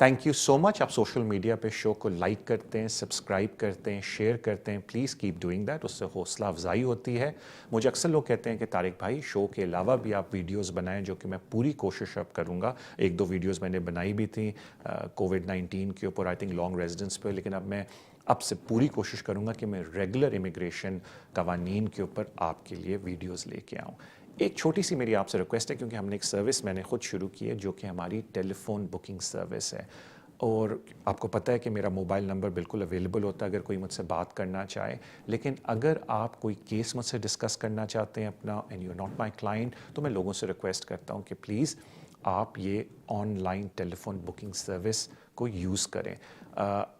Thank you so much. आप social media पे show को लाइक करते हैं, सब्सक्राइब करते हैं, शेयर करते हैं। प्लीज़ कीप डूइंग दैट, उससे हौसला अफजाई होती है। मुझे अक्सर लोग कहते हैं कि तारिक भाई शो के अलावा भी आप वीडियोस बनाएं, जो कि मैं पूरी कोशिश अब करूँगा। एक दो वीडियोस मैंने बनाई भी थी कोविड-19 के ऊपर, आई थिंक लॉन्ग रेजिडेंस पे, लेकिन अब से पूरी कोशिश करूँगा कि मैं रेगुलर इमिग्रेशन कवानीन के ऊपर आपके लिए वीडियोज़ लेके आऊँ। एक छोटी सी मेरी आपसे रिक्वेस्ट है, क्योंकि हमने एक सर्विस मैंने खुद शुरू की है जो कि हमारी टेलीफोन बुकिंग सर्विस है, और आपको पता है कि मेरा मोबाइल नंबर बिल्कुल अवेलेबल होता है अगर कोई मुझसे बात करना चाहे। लेकिन अगर आप कोई केस मुझसे डिस्कस करना चाहते हैं अपना, and you are not my client, तो मैं लोगों से रिक्वेस्ट करता हूँ कि प्लीज़ आप ये ऑनलाइन टेलीफोन बुकिंग सर्विस को यूज़ करें।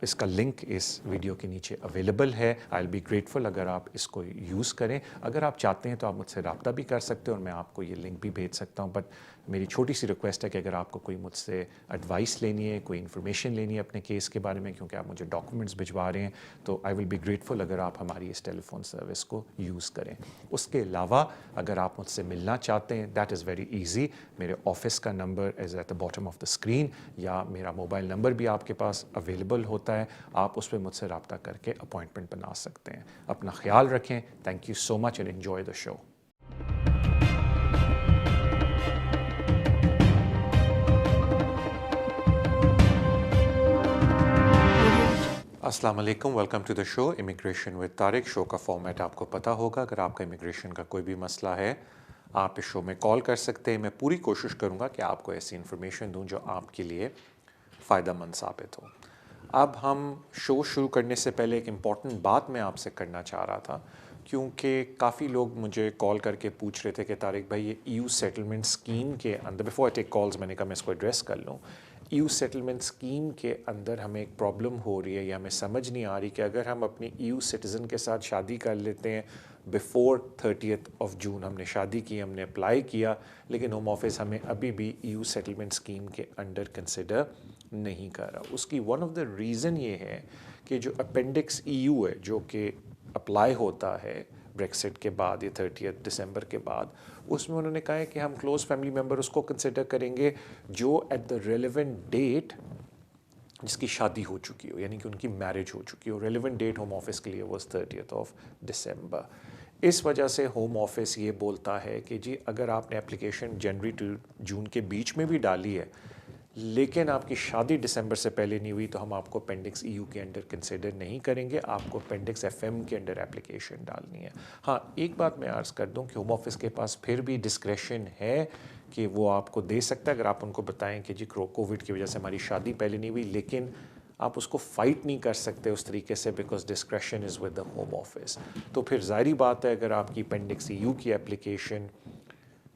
इसका लिंक इस वीडियो के नीचे अवेलेबल है। आई विल बी ग्रेटफुल अगर आप इसको यूज़ करें। अगर आप चाहते हैं तो आप मुझसे रब्ता भी कर सकते हो और मैं आपको ये लिंक भी भेज सकता हूँ। बट मेरी छोटी सी रिक्वेस्ट है कि अगर आपको कोई मुझसे एडवाइस लेनी है, कोई इन्फॉर्मेशन लेनी है अपने केस के बारे में, क्योंकि आप मुझे डॉक्यूमेंट्स भिजवा रहे हैं, तो आई विल बी ग्रेटफुल अगर आप हमारी इस टेलीफोन सर्विस को यूज़ करें। उसके अलावा अगर आप मुझसे मिलना चाहते हैं, दैट इज़ वेरी ईजी। मेरे ऑफिस का number is at the bottom of the screen, या मेरा मोबाइल नंबर भी आपके पास अवेलेबल होता है। आप उस पर मुझसे रब्ता करके अपॉइंटमेंट बना सकते हैं। अपना ख्याल रखें। Thank you so much and enjoy the show. अस्सलाम वालेकुम, welcome to the show immigration with Tariq. शो का फॉर्मेट आपको पता होगा। अगर आपका इमिग्रेशन का कोई भी मसला है, आप इस शो में कॉल कर सकते हैं। मैं पूरी कोशिश करूँगा कि आपको ऐसी इन्फॉर्मेशन दूँ जो आपके लिए फ़ायदेमंद साबित हो। अब हम शो शुरू करने से पहले एक इम्पॉर्टेंट बात मैं आपसे करना चाह रहा था, क्योंकि काफ़ी लोग मुझे कॉल करके पूछ रहे थे कि तारिक भाई ये EU सेटलमेंट स्कीम के अंदर, बिफोर आई टेक कॉल्स मैंने कहा मैं इसको एड्रेस कर लूँ। EU सेटलमेंट स्कीम के अंदर हमें एक प्रॉब्लम हो रही है, या हमें समझ नहीं आ रही कि अगर हम अपनी EU सिटीज़न के साथ शादी कर लेते हैं बिफ़ोर 30th of June, हमने शादी की, हमने अप्लाई किया, लेकिन होम ऑफिस हमें अभी भी EU सेटलमेंट स्कीम के अंडर कंसिडर नहीं कर रहा। उसकी वन ऑफ द रीज़न ये है कि जो अपेंडिक्स EU है, जो कि अप्लाई होता है ब्रेक्सिट के बाद या 30 दिसंबर के बाद, उसमें उन्होंने कहा है कि हम क्लोज फैमिली मेम्बर उसको कंसिडर करेंगे जो एट द रेलेवेंट डेट जिसकी शादी हो चुकी हो, यानी कि उनकी मैरिज हो चुकी हो। रेलेवेंट डेट होम ऑफिस के लिए वॉज 30 दिसंबर। इस वजह से होम ऑफिस ये बोलता है कि जी अगर आपने एप्लीकेशन जनवरी टू जून के बीच में भी डाली है, लेकिन आपकी शादी दिसंबर से पहले नहीं हुई, तो हम आपको अपेंडिक्स EU के अंडर कंसिडर नहीं करेंगे। आपको अपेंडिक्स FM के अंडर एप्लीकेशन डालनी है। हाँ, एक बात मैं अर्ज़ कर दूं कि होम ऑफिस के पास फिर भी डिस्क्रेशन है कि वो आपको दे सकता है, अगर आप उनको बताएं कि जी कोविड की वजह से हमारी शादी पहले नहीं हुई, लेकिन आप उसको फ़ाइट नहीं कर सकते उस तरीके से, because discretion is with the home office. तो फिर ज़ाहिर बात है, अगर आपकी अपेंडिक्स EU की एप्लीकेशन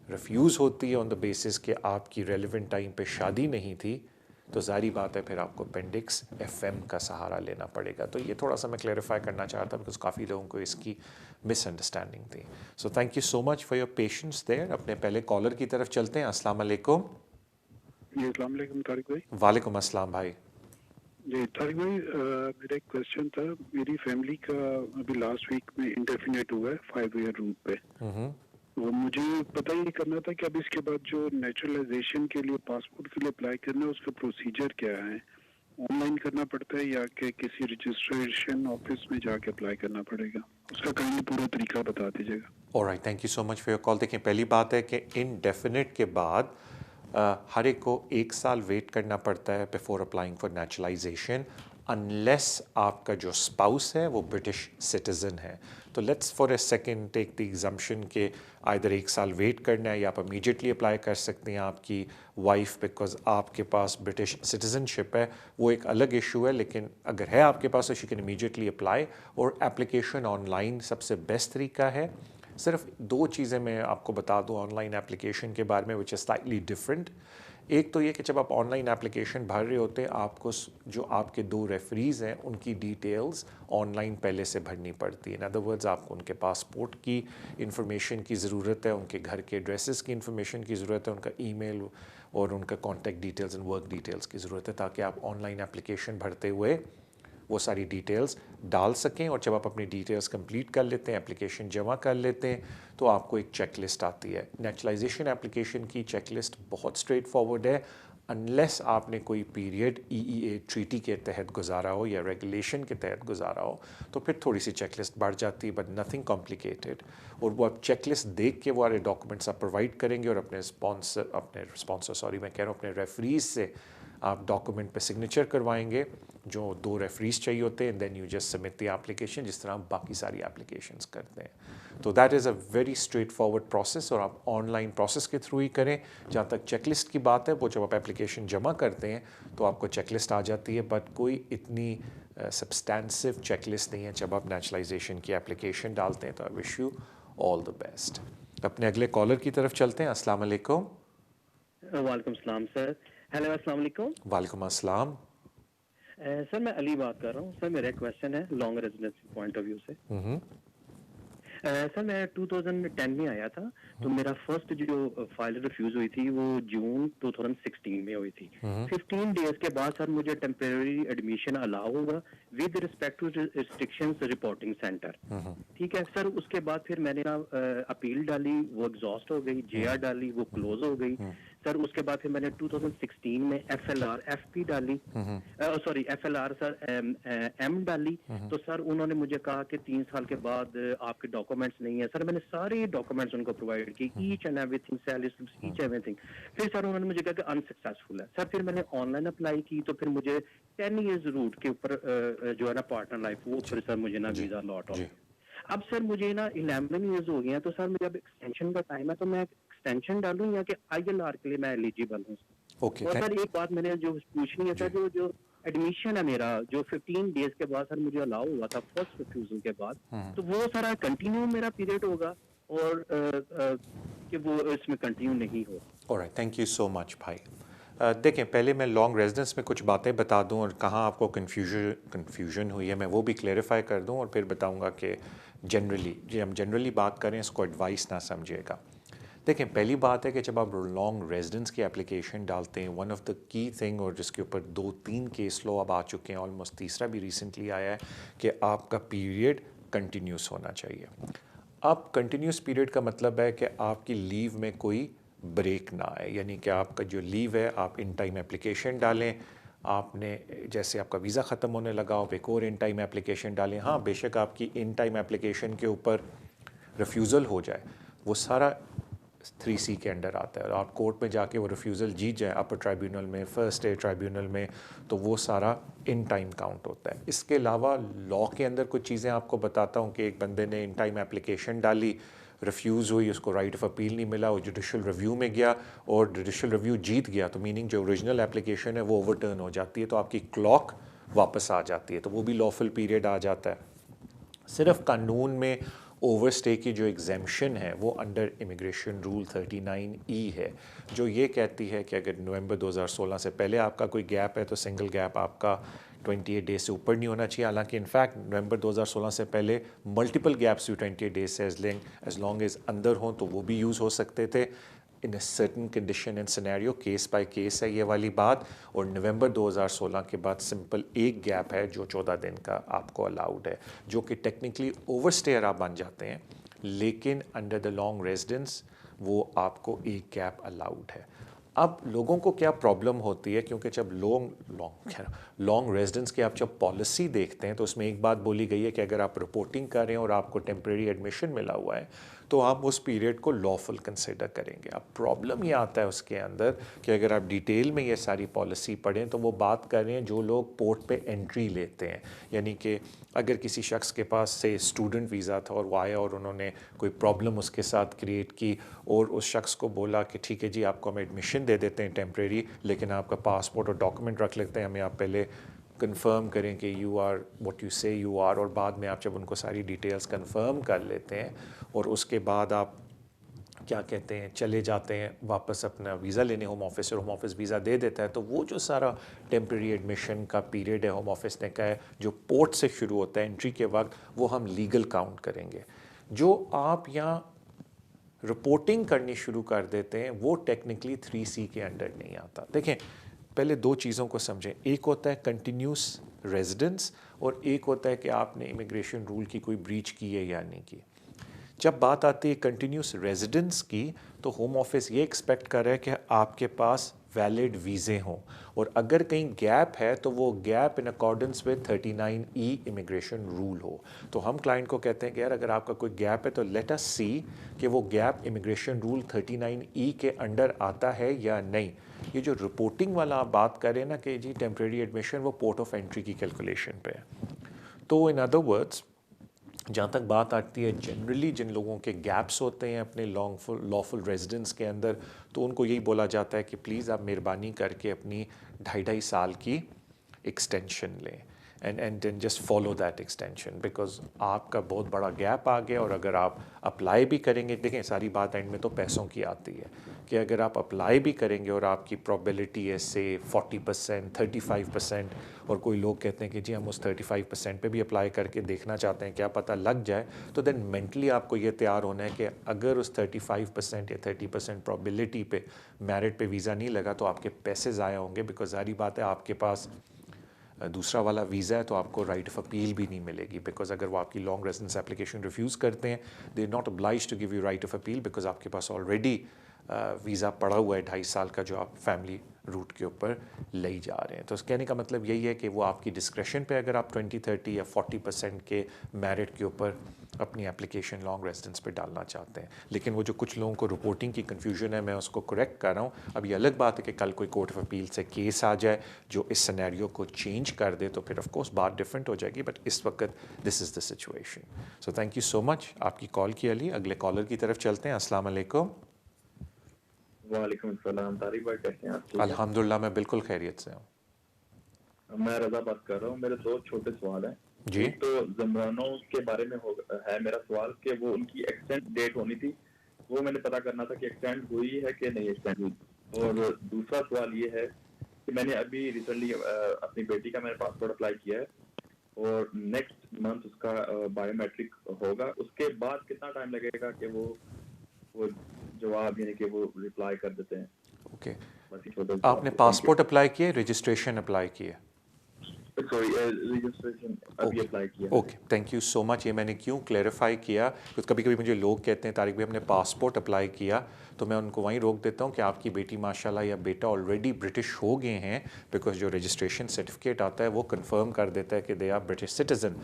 रिफ्यूज़ होती है ऑन द बेसिस कि आपकी रेलिवेंट टाइम पे शादी नहीं थी, तो ज़ाहिर बात है फिर आपको अपेंडिक्स FM का सहारा लेना पड़ेगा। तो ये थोड़ा सा मैं क्लैरिफाई करना चाहता बिकॉज काफ़ी लोगों को इसकी मिसअंडरस्टैंडिंग थी। So thank you so much for your patience there. अपने पहले कॉलर की तरफ चलते हैं। अस्सलाम वालेकुम। जी अस्सलाम वालेकुम तारिक भाई। वालेकुम अस्सलाम भाई। जी तारिक भाई, मेरा एक क्वेश्चन था। मेरी फैमिली का अभी लास्ट वीक में इंडेफिनेट हुआ है 5 ईयर रूट पे। वो मुझे पता ही करना था कि अब इसके बाद जो नेचुरलाइजेशन के लिए पासपोर्ट के लिए अप्लाई करना है, उसका प्रोसीजर क्या है? ऑनलाइन करना पड़ता है या कि किसी रजिस्ट्रेशन ऑफिस में जाके अप्लाई करना पड़ेगा? उसका कहीं पूरा तरीका बता दीजिएगा। Alright, thank you so much for your call. देखिए, पहली बात है कि इनडेफिनिट के बाद हर एक को 1 साल वेट करना पड़ता है before applying for naturalization, unless आपका जो स्पाउस है वो ब्रिटिश सिटीज़न है। तो let's for a second take the exemption के आइदर 1 साल वेट करना है, या आप इमीडिएटली अप्लाई कर सकते हैं आपकी वाइफ, बिकॉज आपके पास ब्रिटिश सिटीज़नशिप है, वो एक अलग इशू है। लेकिन अगर है आपके पास, तो यू कैन इमीडिएटली अप्लाई। और एप्लीकेशन ऑनलाइन सबसे बेस्ट तरीका है। सिर्फ 2 चीज़ें मैं आपको बता दूं ऑनलाइन एप्लीकेशन के बारे में, विच इज़ स्लाइटली डिफरेंट। एक तो ये कि जब आप ऑनलाइन एप्लीकेशन भर रहे होते हैं, आपको जो आपके 2 रेफरीज़ हैं उनकी डिटेल्स ऑनलाइन पहले से भरनी पड़ती है। इन अदर वर्ड्स, आपको उनके पासपोर्ट की इंफॉर्मेशन की ज़रूरत है, उनके घर के एड्रेसेस की इंफॉर्मेशन की ज़रूरत है, उनका ईमेल और उनका contact details and work details की ज़रूरत है, ताकि आप ऑनलाइन एप्लीकेशन भरते हुए वो सारी डिटेल्स डाल सकें। और जब आप अपनी डिटेल्स कंप्लीट कर लेते हैं, एप्लीकेशन जमा कर लेते हैं, तो आपको एक चेक लिस्ट आती है। नेचुरलाइजेशन एप्लीकेशन की चेक लिस्ट बहुत स्ट्रेट फॉरवर्ड है। अनलेस आपने कोई पीरियड EEA ट्रीटी के तहत गुजारा हो या रेगुलेशन के तहत गुजारा हो तो फिर थोड़ी सी चेकलिस्ट बढ़ जाती है, बट नथिंग कॉम्प्लिकेटेड। और वो आप चेकलिस्ट देख के वो वाले डॉक्यूमेंट्स आप प्रोवाइड करेंगे और अपने मैं कह रहा हूँ अपने रेफरीज से आप डॉक्यूमेंट पे सिग्नेचर करवाएंगे, जो 2 रेफरीज चाहिए होते हैं, then you just submit the application जिस तरह आप बाकी सारी एप्लीकेशंस करते हैं। तो that is a very straightforward process, और आप ऑनलाइन प्रोसेस के थ्रू ही करें। जहाँ तक चेकलिस्ट की बात है, वो जब आप एप्लीकेशन जमा करते हैं तो आपको चेकलिस्ट आ जाती है, बट कोई इतनी सब्सटेंसिव चेकलिस्ट नहीं है जब आप नेशनलाइजेशन की एप्लीकेशन डालते हैं। तो I wish you all the best. अपने अगले कॉलर की तरफ चलते हैं। अस्सलाम वालेकुम। वालेकुम सलाम सर। हेलो अस्सलाम वालेकुम। वालेकुम अस्सलाम। सर मैं अली बात कर रहा हूँ। सर मेरा एक क्वेश्चन है long residency point of view से। सर मैं 2010 में आया था, तो मेरा फर्स्ट जो फाइल रिफ्यूज हुई थी वो जून 2016 में हुई थी। 15 डेज के बाद सर मुझे टेम्परेरी एडमिशन अलाउ होगा with respect to restrictions reporting centre. ठीक है सर, उसके बाद फिर मैंने ना अपील डाली, वो एग्जॉस्ट हो गई, JR डाली, वो क्लोज हो गई। सर उसके बाद फिर मैंने 2016 में FLR FP डाली, सॉरी FLR सर M डाली। तो सर उन्होंने मुझे कहा कि 3 साल के बाद आपके डॉक्यूमेंट्स नहीं है। सर मैंने सारे डॉक्यूमेंट्स उनको प्रोवाइड की, each and everything, salary slips, each everything. फिर सर उन्होंने मुझे कहा कि अनसक्सेसफुल है। सर फिर मैंने ऑनलाइन अप्लाई की, तो फिर मुझे 10 इयर्स रूट के ऊपर जो है ना पार्टनर लाइफ, वो फिर सर मुझे ना वीजा लॉट हो गया। अब सर मुझे ना 11 इयर्स हो गए हैं, तो सर मुझे अब एक्सटेंशन का टाइम है, तो मैं एक्सटेंशन डालूं या कि ILR के लिए मैं एलिजिबल हूं? ओके। और सर एक बात मैंने जो पूछनी है सर, जो एडमिशन है मेरा, जो 15 डेज के बाद सर मुझे अलाउ हुआ था फर्स्ट रिफ्यूजल के बाद, तो वो सारा कंटिन्यू मेरा पीरियड होगा और कि वो इसमें कंटिन्यू नहीं हो? Alright, thank you so much भाई। देखें, पहले मैं लॉन्ग रेजिडेंस में कुछ बातें बता दूं और कहाँ आपको कन्फ्यूजन हुई है मैं वो भी क्लेरिफाई कर दूं, और फिर बताऊंगा कि हम जनरली बात करें, इसको एडवाइस ना समझिएगा। देखें, पहली बात है कि जब आप लॉन्ग रेजिडेंस की एप्लीकेशन डालते हैं, one of the key thing, और जिसके ऊपर 2-3 केस लो अब आ चुके हैं, ऑलमोस्ट तीसरा भी रिसेंटली आया है, कि आपका पीरियड कंटिन्यूस होना चाहिए। अब कंटिन्यूस पीरियड का मतलब है कि आपकी लीव में कोई ब्रेक ना आए, यानी कि आपका जो लीव है आप इन टाइम एप्लीकेशन डालें। आपने जैसे आपका वीज़ा ख़त्म होने लगा, आप एक और इन टाइम एप्लीकेशन डालें। हाँ, बेशक आपकी इन टाइम एप्लीकेशन के ऊपर रिफ्यूज़ल हो जाए, वो सारा 3C के अंडर आता है, और आप कोर्ट में जाके वो रिफ्यूज़ल जीत जाए अपर ट्राइब्यूनल में, फर्स्ट स्टे ट्राइब्यूनल में, तो वो सारा इन टाइम काउंट होता है। इसके अलावा लॉ के अंदर कुछ चीज़ें आपको बताता हूँ कि एक बंदे ने इन टाइम एप्लीकेशन डाली, रिफ्यूज़ हुई, उसको राइट ऑफ अपील नहीं मिला, वो जुडिशल रिव्यू में गया और जुडिशल रिव्यू जीत गया, तो मीनिंग जो ओरिजिनल एप्लीकेशन है वो ओवरटर्न हो जाती है, तो आपकी क्लॉक वापस आ जाती है, तो वो भी लॉफुल पीरियड आ जाता है। सिर्फ कानून में ओवर स्टे की जो एग्जेम्पशन है वो अंडर इमिग्रेशन रूल 39E है, जो ये कहती है कि अगर नवंबर 2016 से पहले आपका कोई गैप है तो सिंगल गैप आपका 28 डेज से ऊपर नहीं होना चाहिए। हालांकि इनफैक्ट नवंबर 2016 से पहले मल्टीपल गैप्स भी 28 डेज से एज लॉन्ग एज अंदर हों तो वो भी यूज़ हो सकते थे in a certain condition and scenario, case by case है ये वाली बात। और नवंबर 2016 के बाद सिंपल एक गैप है जो 14 दिन का आपको अलाउड है, जो कि टेक्निकली ओवर स्टेयर आप बन जाते हैं, लेकिन अंडर द लॉन्ग रेजिडेंस वो आपको एक गैप अलाउड है। अब लोगों को क्या प्रॉब्लम होती है, क्योंकि जब लॉन्ग रेजिडेंस की आप जब पॉलिसी देखते हैं तो उसमें एक बात बोली गई है कि अगर आप रिपोर्टिंग कर रहे हैं और आपको टेम्परेरी एडमिशन मिला हुआ है तो आप उस पीरियड को लॉफुल कंसिडर करेंगे। अब प्रॉब्लम ये आता है उसके अंदर कि अगर आप डिटेल में ये सारी पॉलिसी पढ़ें तो वो बात कर रहे हैं जो लोग पोर्ट पे एंट्री लेते हैं, यानी कि अगर किसी शख्स के पास से स्टूडेंट वीज़ा था और वो आया और उन्होंने कोई प्रॉब्लम उसके साथ क्रिएट की और उस शख्स को बोला कि ठीक है जी आपको हम एडमिशन दे देते हैं टेम्परेरी, लेकिन आपका पासपोर्ट और डॉक्यूमेंट रख लेते हैं, हमें आप पहले कंफर्म करें कि यू आर व्हाट यू से यू आर, और बाद में आप जब उनको सारी डिटेल्स कंफर्म कर लेते हैं और उसके बाद आप क्या कहते हैं चले जाते हैं वापस अपना वीज़ा लेने होम ऑफिस, और होम ऑफिस वीज़ा दे देता है, तो वो जो सारा टेम्प्रेरी एडमिशन का पीरियड है होम ऑफिस ने कहा है जो पोर्ट से शुरू होता है एंट्री के वक्त, वो हम लीगल काउंट करेंगे। जो आप यहाँ रिपोर्टिंग करनी शुरू कर देते हैं वो टेक्निकली 3C के अंडर नहीं आता। देखें, पहले दो चीज़ों को समझें, एक होता है कंटिन्यूस रेजिडेंस और एक होता है कि आपने इमिग्रेशन रूल की कोई ब्रीच की है या नहीं की। जब बात आती है कंटिन्यूस रेजिडेंस की, तो होम ऑफिस ये एक्सपेक्ट कर रहा है कि आपके पास वैलिड वीज़े हों, और अगर कहीं गैप है तो वो gap in accordance with 39E immigration rule हो। तो हम क्लाइंट को कहते हैं कि यार अगर आपका कोई गैप है तो लेट अस सी कि वो गैप इमिग्रेशन रूल 39E के अंडर आता है या नहीं। ये जो रिपोर्टिंग वाला आप बात करें ना कि जी टेम्प्रेरी एडमिशन, वो पोर्ट ऑफ एंट्री की कैलकुलेशन पे है। तो इन अदर वर्ड्स, जहाँ तक बात आती है जनरली जिन लोगों के गैप्स होते हैं अपने लॉफुल रेजिडेंस के अंदर, तो उनको यही बोला जाता है कि प्लीज़ आप मेहरबानी करके अपनी 2.5 साल की एक्सटेंशन लें and then just follow that extension, because आपका बहुत बड़ा गैप आ गया। और अगर आप अप्लाई भी करेंगे, देखें सारी बात एंड में तो पैसों की आती है कि अगर आप अप्लाई भी करेंगे और आपकी प्रोबेबिलिटी है से 40%, 35%, और कोई लोग कहते हैं कि जी हम उस 35% पे भी अप्लाई करके देखना चाहते हैं क्या पता लग जाए, तो देन मेंटली आपको ये तैयार होना है कि अगर उस 35% या 30% प्रोबेबिलिटी पे मेरिट पे वीज़ा नहीं लगा तो आपके पैसे ज़ाया होंगे। बिकॉज सारी बात है आपके पास दूसरा वाला वीज़ा है तो आपको राइट ऑफ अपील भी नहीं मिलेगी, बिकॉज अगर वो आपकी लॉन्ग रेजिडेंस एप्लीकेशन रिफ्यूज़ करते हैं they are not obliged to give you right of appeal, because आपके पास ऑलरेडी वीज़ा पड़ा हुआ है 2.5 साल का जो आप फैमिली रूट के ऊपर ले जा रहे हैं। तो कहने का मतलब यही है कि वो आपकी डिस्क्रेशन पे अगर आप 20, 30 या 40% के मेरिट के ऊपर अपनी एप्लीकेशन लॉन्ग रेजिडेंस पे डालना चाहते हैं। लेकिन वो जो कुछ लोगों को रिपोर्टिंग की कन्फ्यूजन है मैं उसको करेक्ट कर रहा हूँ। अब ये अलग बात है कि कल कोई कोर्ट ऑफ अपील से केस आ जाए जो इस सिनेरियो को चेंज कर दे तो फिर ऑफ कोर्स बात डिफरेंट हो जाएगी, बट इस वक्त this is the situation. So thank you so much आपकी कॉल की अली। अगले कॉलर की तरफ चलते हैं। अस्सलाम वालेकुम। वालेकुम सलाम। तारिक भाई कैसे हैं आप? ठीक है? अल्हम्दुलिल्लाह मैं बिल्कुल खैरियत से हूँ। मैं रजा बात कर रहा हूँ। मेरे दो छोटे सवाल हैं। जी। एक तो जमरानो के बारे में है मेरा सवाल कि वो उनकी एक्सटेंड डेट होनी थी, वो मैंने पता करना था कि एक्सटेंड हुई है कि नहीं एक्सटेंड हुई। और दूसरा सवाल ये है कि मैंने अभी रिसेंटली अपनी बेटी का मैंने पासपोर्ट अप्लाई किया है और नेक्स्ट मंथ उसका बायोमेट्रिक होगा। उसके बाद कितना टाइम लगेगा कि वो जवाब यानी कि वो रिप्लाई कर देते हैं? ओके, बस ये छोटा आपने पासपोर्ट अप्लाई किया, रजिस्ट्रेशन अप्लाई किया? सॉरी, रजिस्ट्रेशन अभी अप्लाई किया। Okay, thank you so much. ये मैंने क्यों क्लैरिफाई किया, क्योंकि कभी कभी मुझे लोग कहते हैं तारिक भाई हमने पासपोर्ट अप्लाई किया, तो मैं उनको वहीं रोक देता हूँ कि आपकी बेटी माशाल्लाह या बेटा ऑलरेडी ब्रिटिश हो गए हैं, बिकॉज जो रजिस्ट्रेशन सर्टिफिकेट आता है वो कंफर्म कर देता है कि they are British citizen.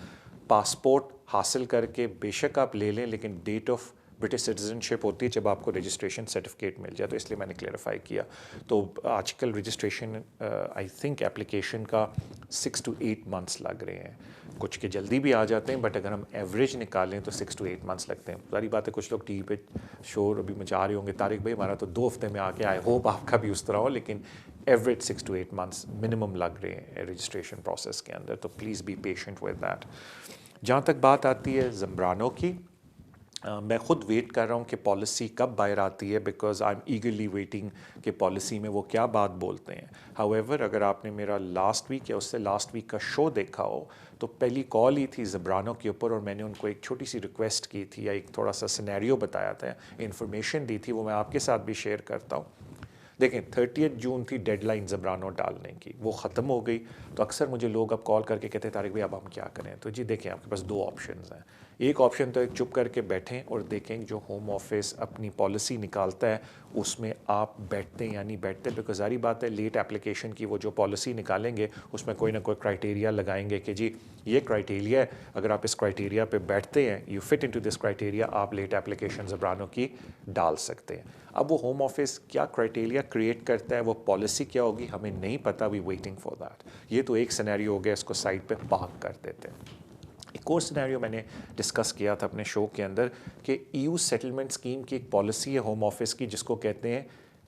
Passport हासिल करके बेशक आप ले लें, लेकिन डेट ऑफ ब्रिटिश सिटीजनशिप होती है जब आपको रजिस्ट्रेशन सर्टिफिकेट मिल जाए, तो इसलिए मैंने क्लेरिफाई किया। तो आजकल रजिस्ट्रेशन आई थिंक एप्लीकेशन का 6 to 8 मंथ्स लग रहे हैं। कुछ के जल्दी भी आ जाते हैं, बट अगर हम एवरेज निकालें तो 6 to 8 मंथ्स लगते हैं। सारी बात है, कुछ लोग टी पे शोर अभी मचा रहे होंगे तारिक भाई हमारा तो 2 हफ्ते में आके, आई होप आपका भी उस तरह हो, लेकिन एवरेज 6 to 8 मंथ्स मिनिमम लग रहे हैं रजिस्ट्रेशन प्रोसेस के अंदर। तो please be patient with that. जहाँ तक बात आती है ज़म्ब्रानो की, मैं ख़ुद वेट कर रहा हूँ कि पॉलिसी कब बाहर आती है, बिकॉज आई एम ईगरली वेटिंग कि पॉलिसी में वो क्या बात बोलते हैं। हाउएवर अगर आपने मेरा लास्ट वीक या उससे लास्ट वीक का शो देखा हो तो पहली कॉल ही थी ज़ब्रानो के ऊपर, और मैंने उनको एक छोटी सी रिक्वेस्ट की थी या एक थोड़ा सा सिनेरियो बताया था, इन्फॉर्मेशन दी थी, वो मैं आपके साथ भी शेयर करता हूँ। देखें 30 जून थी डेडलाइन ज़ब्रानो डालने की, वो ख़त्म हो गई। तो अक्सर मुझे लोग अब कॉल करके कहते हैं तारिक भाई अब हम क्या करें? तो जी देखें, आपके पास 2 ऑप्शंस हैं। एक ऑप्शन तो एक चुप करके बैठें और देखें जो होम ऑफिस अपनी पॉलिसी निकालता है उसमें आप बैठते हैं या नहीं बैठते, बिकॉज सारी बात है लेट एप्लीकेशन की वो जो पॉलिसी निकालेंगे उसमें कोई ना कोई क्राइटेरिया लगाएंगे कि जी ये क्राइटेरिया है, अगर आप इस क्राइटेरिया पे बैठते हैं, you fit into this criteria, आप लेट एप्लीकेशन ज़ब्रानो की डाल सकते हैं। अब वो होम ऑफिस क्या क्राइटेरिया क्रिएट करता है, वो पॉलिसी क्या होगी, हमें नहीं पता, वी वेटिंग फॉर दैट। ये तो एक सिनेरियो हो गया, इसको साइड पे पार्क कर देते हैं। एक और सिनेरियो मैंने डिस्कस किया था अपने शो के अंदर कि ईयू सेटलमेंट स्कीम की एक पॉलिसी है होम ऑफिस की जिसको कहते हैं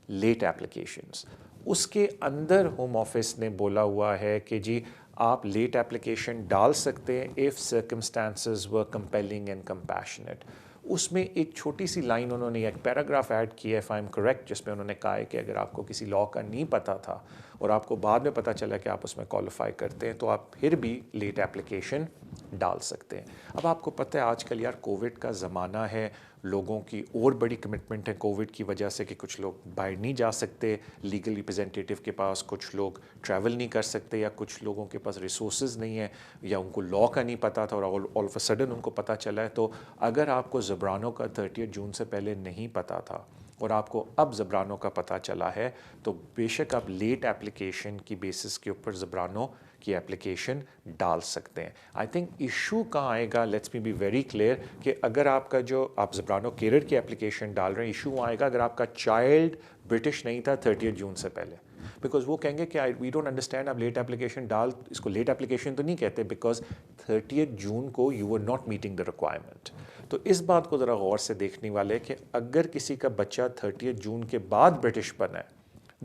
लेट एप्लीकेशंस। उसके अंदर होम ऑफिस ने बोला हुआ है कि जी आप लेट एप्लीकेशन डाल सकते हैं if circumstances were compelling and compassionate. उसमें एक छोटी सी लाइन उन्होंने एक पैराग्राफ ऐड किया, इफ़ आई एम करेक्ट, जिसमें उन्होंने कहा है कि अगर आपको किसी लॉ का नहीं पता था और आपको बाद में पता चला कि आप उसमें क्वालिफाई करते हैं तो आप फिर भी लेट एप्लीकेशन डाल सकते हैं। अब आपको पता है आजकल यार कोविड का ज़माना है, लोगों की और बड़ी कमिटमेंट है कोविड की वजह से कि कुछ लोग बाहर नहीं जा सकते लीगल रिप्रेजेंटेटिव के पास, कुछ लोग ट्रैवल नहीं कर सकते, या कुछ लोगों के पास रिसोर्सेज नहीं है, या उनको लॉ का नहीं पता था और ऑल ऑफ अ सडन उनको पता चला है। तो अगर आपको ज़ब्रानो का 30 जून से पहले नहीं पता था اور آپ کو اب زبرانوں کا پتہ چلا ہے تو بے شک آپ لیٹ اپلیکیشن کی بیسس کے اوپر زبرانوں کی اپلیکیشن ڈال سکتے ہیں. آئی تھنک ایشو کہاں آئے گا, let's me be very clear, کہ اگر آپ کا جو آپ زبرانوں کیریئر کی اپلیکیشن ڈال رہے ہیں, ایشو آئے گا اگر آپ کا چائلڈ برٹش نہیں تھا 30 جون سے پہلے, بیکاز وہ کہیں گے کہ وی ڈونٹ انڈرسٹینڈ, آپ لیٹ اپلیکیشن ڈال, اس کو لیٹ اپلیکیشن تو نہیں کہتے بیکاز 30 جون کو you were not meeting the requirement. تو اس بات کو ذرا غور سے دیکھنے والے کہ اگر کسی کا بچہ 30 جون کے بعد برٹش بنا ہے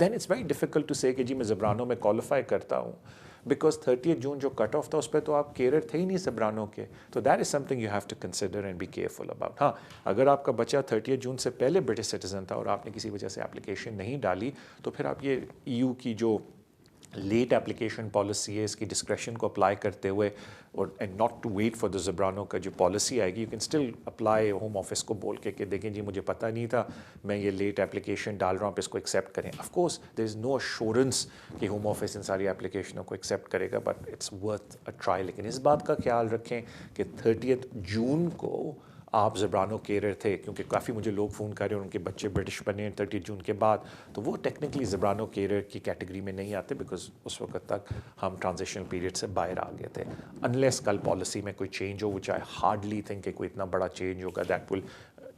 دین اٹس ویری ڈیفیکلٹ ٹو سے کہ جی میں زبرانوں میں کوالیفائی کرتا ہوں, بیکاز 30 جون جو کٹ آف تھا اس پہ تو آپ کیریئر تھے ہی نہیں زبرانوں کے. تو that is something you have to consider and be careful about. ہاں اگر آپ کا بچہ 30 جون سے پہلے برٹش سٹیزن تھا اور آپ نے کسی وجہ سے اپلیکیشن نہیں ڈالی تو پھر آپ یہ EU کی جو لیٹ اپلیکیشن پالیسی ہے اس کی ڈسکریشن کو اپلائی کرتے ہوئے اور and not to wait for the زبرانوں کا جو پالیسی آئے گی, you can still apply Home Office کو بول کے کہ دیکھیں جی مجھے پتہ نہیں تھا میں یہ لیٹ اپلیکیشن ڈال رہا ہوں, آپ اس کو ایکسیپٹ کریں. Of course there is no assurance کہ ہوم آفس ان ساری اپلیکیشنوں کو ایکسیپٹ کرے گا, but it's worth a try. لیکن اس بات کا خیال رکھیں کہ 30 جون کو آپ زبرانوں کیریئر تھے, کیونکہ کافی مجھے لوگ فون کر رہے ہیں ان کے بچے برٹش بنے 30 جون کے بعد, تو وہ ٹیکنیکلی زبرانوں کیریئر کی کیٹیگری میں نہیں آتے بیکاز اس وقت تک ہم ٹرانزیشنل پیریڈ سے باہر آ گئے تھے. انلیس کل پالیسی میں کوئی چینج ہو, وچ آئی ہارڈلی تھنک کہ کوئی اتنا بڑا چینج ہوگا that will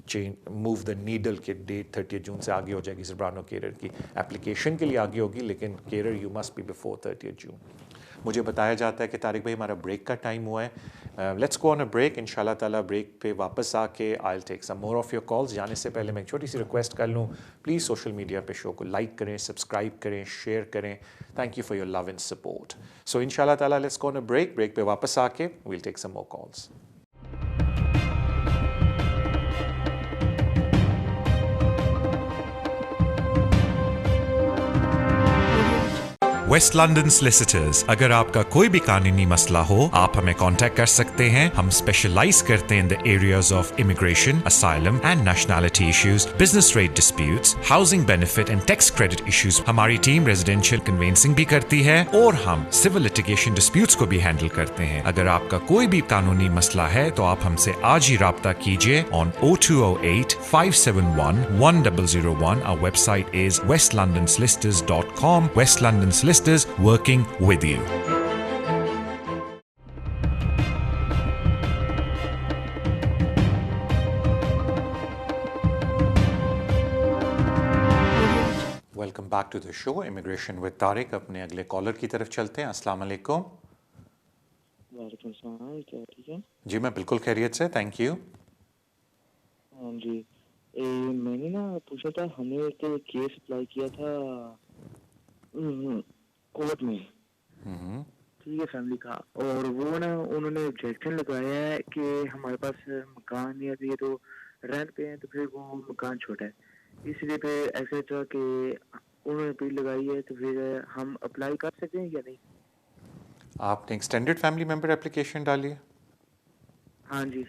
change move the needle کہ ڈیٹ 30 جون سے آگے ہو جائے گی زبرانوں کیریئر کی اپلیکیشن کے لیے آگے ہوگی, لیکن carrier you must be before 30 June. مجھے بتایا جاتا ہے کہ طارق بھائی ہمارا بریک کا ٹائم ہوا ہے. Let's go on a break. ان شاء اللہ تعالیٰ بریک پہ واپس آ کے آئی ول ٹیک some more of your calls. جانے سے پہلے میں ایک چھوٹی سی ریکویسٹ کر لوں, پلیز سوشل میڈیا پہ شو کو لائک کریں, سبسکرائب کریں, شیئر کریں. Thank you for your love and support. So ان شاء اللہ تعالیٰ let's go on a break. Break پہ واپس آ کے we'll take some more calls. West London solicitors, اگر آپ کا کوئی بھی قانونی مسئلہ ہو آپ ہمیں کانٹیکٹ کر سکتے ہیں. ہم اسپیشلائز کرتے ہیں in the areas of immigration, asylum and nationality issues, business rate disputes, housing benefit and tax credit issues. ہماری ٹیم ریزیڈینشیل کنوینسنگ بھی کرتی ہے اور ہم سول لٹیگیشن ڈسپیوٹس کو بھی ہینڈل کرتے ہیں. اگر آپ کا کوئی بھی قانونی مسئلہ ہے تو آپ ہم سے آج ہی رابطہ کیجیے on 0208 571 1001. Our website is westlondonsolicitors.com. West London Solicitors, working with you. Welcome back to the show immigration with Tariq. اپنے اگلے کالر کی طرف چلتے ہیں. السلام علیکم. وعلیکم السلام, کیا ٹھیک ہے؟ جی میں بالکل خیریت سے, تھینک یو. ہاں جی, میں نے نا پوچھا تھا, ہم نے ایک کیس اپلائی کیا تھا کورٹ میں, ٹھیک ہے, فیملی کا, اور وہ نا انہوں نے آبجیکشن لگایا ہے کہ ہمارے پاس مکان نہیں ہے, تو یہ تو رینٹ پہ ہیں, تو پھر وہ مکان چھوٹا ہے, اس لیے پھر ایسا تھا کہ انہوں نے اپیل لگائی ہے, تو پھر ہم اپلائی کر سکتے ہیں یا نہیں؟ آپ نے ایکسٹینڈیڈ فیملی ممبر اپلیکیشن ڈالی ہے؟ ہاں جی.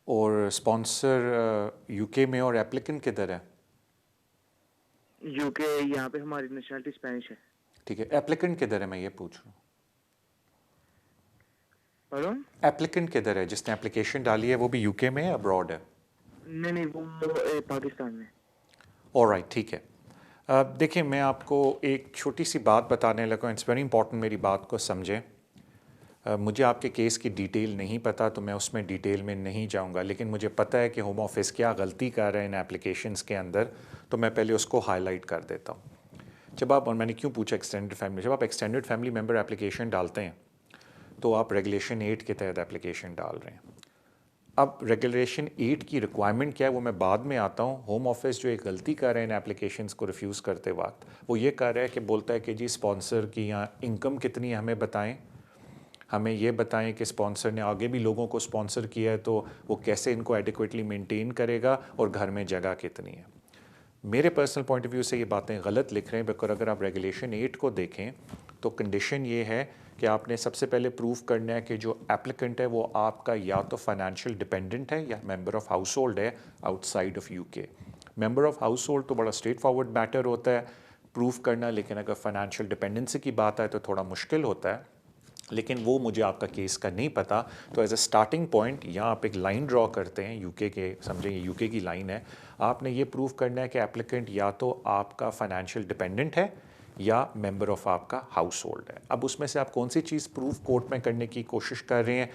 اور اسپانسر یو کے میں اور ایپلیکنٹ کدھر ہے؟ یو کے, یہاں پہ ہماری نیشنلٹی اسپینش ہے. ٹھیک ہے, ایپلیکنٹ کدھر ہے میں یہ پوچھ رہا ہوں. پardon؟ ایپلیکنٹ کدھر ہے جس نے اپلیکیشن ڈالی ہے, وہ بھی یو کے میں ہے ابراڈ ہے؟ نہیں, وہ پاکستان میں. آلرائٹ, ٹھیک ہے. دیکھیں میں آپ کو ایک چھوٹی سی بات بتانے لگا, اٹس ویری امپورٹنٹ, میری بات کو سمجھیں. مجھے آپ کے کیس کی ڈیٹیل نہیں پتہ تو میں اس میں ڈیٹیل میں نہیں جاؤں گا, لیکن مجھے پتہ ہے کہ ہوم آفس کیا غلطی کر رہے ہیں ان اپلیکیشنس کے اندر, تو میں پہلے اس کو ہائی لائٹ کر دیتا ہوں. جب آپ, اور میں نے کیوں پوچھا ایکسٹینڈیڈ فیملی, جب آپ ایکسٹینڈیڈ فیملی ممبر اپلیکیشن ڈالتے ہیں تو آپ ریگولیشن 8 کے تحت اپلیکیشن ڈال رہے ہیں. اب ریگولیشن 8 کی ریکوائرمنٹ کیا ہے وہ میں بعد میں آتا ہوں. ہوم آفس جو ایک غلطی کر رہے ہیں ان اپلیکیشنس کو ریفیوز کرتے وقت, وہ یہ کر رہا ہے کہ بولتا ہے کہ جی اسپانسر کی یہاں انکم کتنی ہے ہمیں بتائیں, ہمیں یہ بتائیں کہ اسپانسر نے آگے بھی لوگوں کو اسپانسر کیا ہے تو وہ کیسے ان کو ایڈیکویٹلی مینٹین کرے گا, اور گھر میں جگہ کتنی ہے. میرے پرسنل پوائنٹ آف ویو سے یہ باتیں غلط لکھ رہے ہیں, بیکاز اگر آپ ریگولیشن 8 کو دیکھیں تو کنڈیشن یہ ہے کہ آپ نے سب سے پہلے پروف کرنا ہے کہ جو ایپلیکنٹ ہے وہ آپ کا یا تو فائنینشیل ڈپینڈنٹ ہے یا ممبر آف ہاؤس ہولڈ ہے آؤٹ سائڈ آف یو کے. ممبر آف ہاؤس ہولڈ تو بڑا اسٹریٹ فارورڈ میٹر ہوتا ہے پروف کرنا, لیکن اگر فائنینشیل ڈپینڈنسی کی بات آئے تو تھوڑا مشکل ہوتا ہے. लेकिन वो मुझे आपका केस का नहीं पता, तो एज अ स्टार्टिंग पॉइंट यहाँ आप एक लाइन ड्रॉ करते हैं यूके के, समझेंगे यूके की लाइन है, आपने ये प्रूव करना है कि एप्लीकेंट या तो आपका फाइनेंशियल डिपेंडेंट है या मेंबर ऑफ आपका हाउस होल्ड है। अब उसमें से आप कौन सी चीज़ प्रूव कोर्ट में करने की कोशिश कर रहे हैं,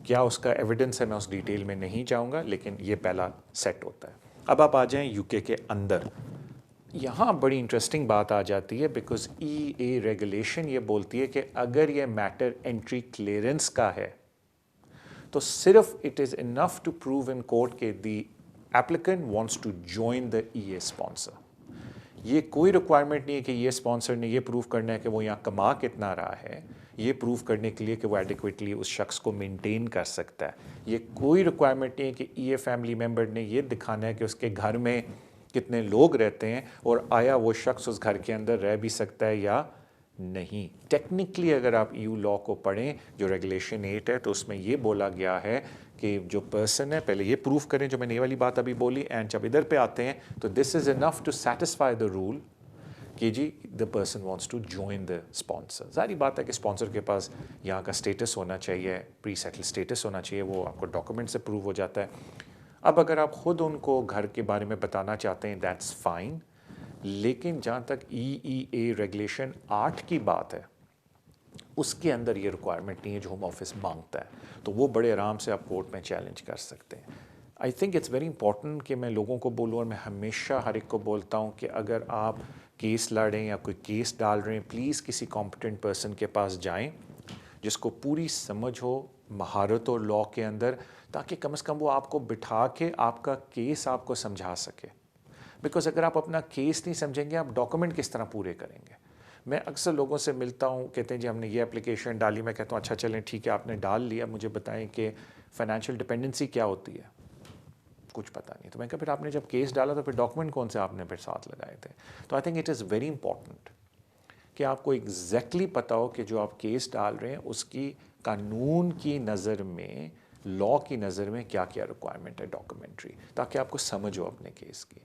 क्या उसका एविडेंस है, मैं उस डिटेल में नहीं जाऊँगा, लेकिन ये पहला सेट होता है। अब आप आ जाएँ यूके के अंदर, यहाँ बड़ी इंटरेस्टिंग बात आ जाती है, बिकॉज EA रेगुलेशन ये बोलती है कि अगर ये मैटर एंट्री क्लियरेंस का है तो सिर्फ it is enough to prove in court के the applicant wants to join the EA sponsor. ये कोई रिक्वायरमेंट नहीं है कि ये स्पॉन्सर ने ये प्रूव करना है कि वो यहाँ कमा कितना रहा है, ये प्रूव करने के लिए कि वो एडिक्वेटली उस शख्स को मेंटेन कर सकता है। ये कोई रिक्वायरमेंट नहीं है कि EA फैमिली मेम्बर ने ये दिखाना है कि उसके घर में कितने लोग रहते हैं और आया वो शख्स उस घर के अंदर रह भी सकता है या नहीं। टेक्निकली अगर आप EU लॉ को पढ़ें, जो रेगुलेशन 8 है, तो उसमें ये बोला गया है कि जो पर्सन है पहले ये प्रूफ करें, जो मैंने ये वाली बात अभी बोली, एंड जब इधर पे आते हैं तो this is enough to satisfy the rule कि जी the person wants to join the sponsor. सारी बात है कि स्पॉन्सर के पास यहाँ का स्टेटस होना चाहिए, प्री सेटल स्टेटस होना चाहिए, वो आपको डॉक्यूमेंट से प्रूव हो जाता है। अब अगर आप ख़ुद उनको घर के बारे में बताना चाहते हैं, दैट्स फाइन, लेकिन जहाँ तक EEA रेगुलेशन 8 की बात है, उसके अंदर ये रिक्वायरमेंट नहीं है जो होम ऑफिस मांगता है, तो वो बड़े आराम से आप कोर्ट में चैलेंज कर सकते हैं। I think it's very important कि मैं लोगों को बोलूँ, और मैं हमेशा हर एक को बोलता हूँ कि अगर आप केस लड़ें या कोई केस डाल रहे हैं, प्लीज़ किसी कॉम्पिटेंट पर्सन के पास जाएं जिसको पूरी समझ हो, महारत हो लॉ के अंदर, ताकि कम से कम वो आपको बिठा के आपका केस आपको समझा सके। बिकॉज अगर आप अपना केस नहीं समझेंगे, आप डॉक्यूमेंट किस तरह पूरे करेंगे। मैं अक्सर लोगों से मिलता हूँ, कहते हैं जी हमने ये एप्लीकेशन डाली, मैं कहता हूँ अच्छा चलें ठीक है आपने डाल लिया, मुझे बताएं कि फाइनेंशियल डिपेंडेंसी क्या होती है। कुछ पता नहीं। तो मैं कहा फिर आपने जब केस डाला तो फिर डॉक्यूमेंट कौन से आपने फिर साथ लगाए थे। तो I think it is very important कि आपको एग्जैक्टली पता हो कि जो आप केस डाल रहे हैं उसकी कानून की नज़र में, लॉ की नज़र में क्या क्या रिक्वायरमेंट है डॉक्यूमेंट्री, ताकि आपको समझ हो अपने केस की।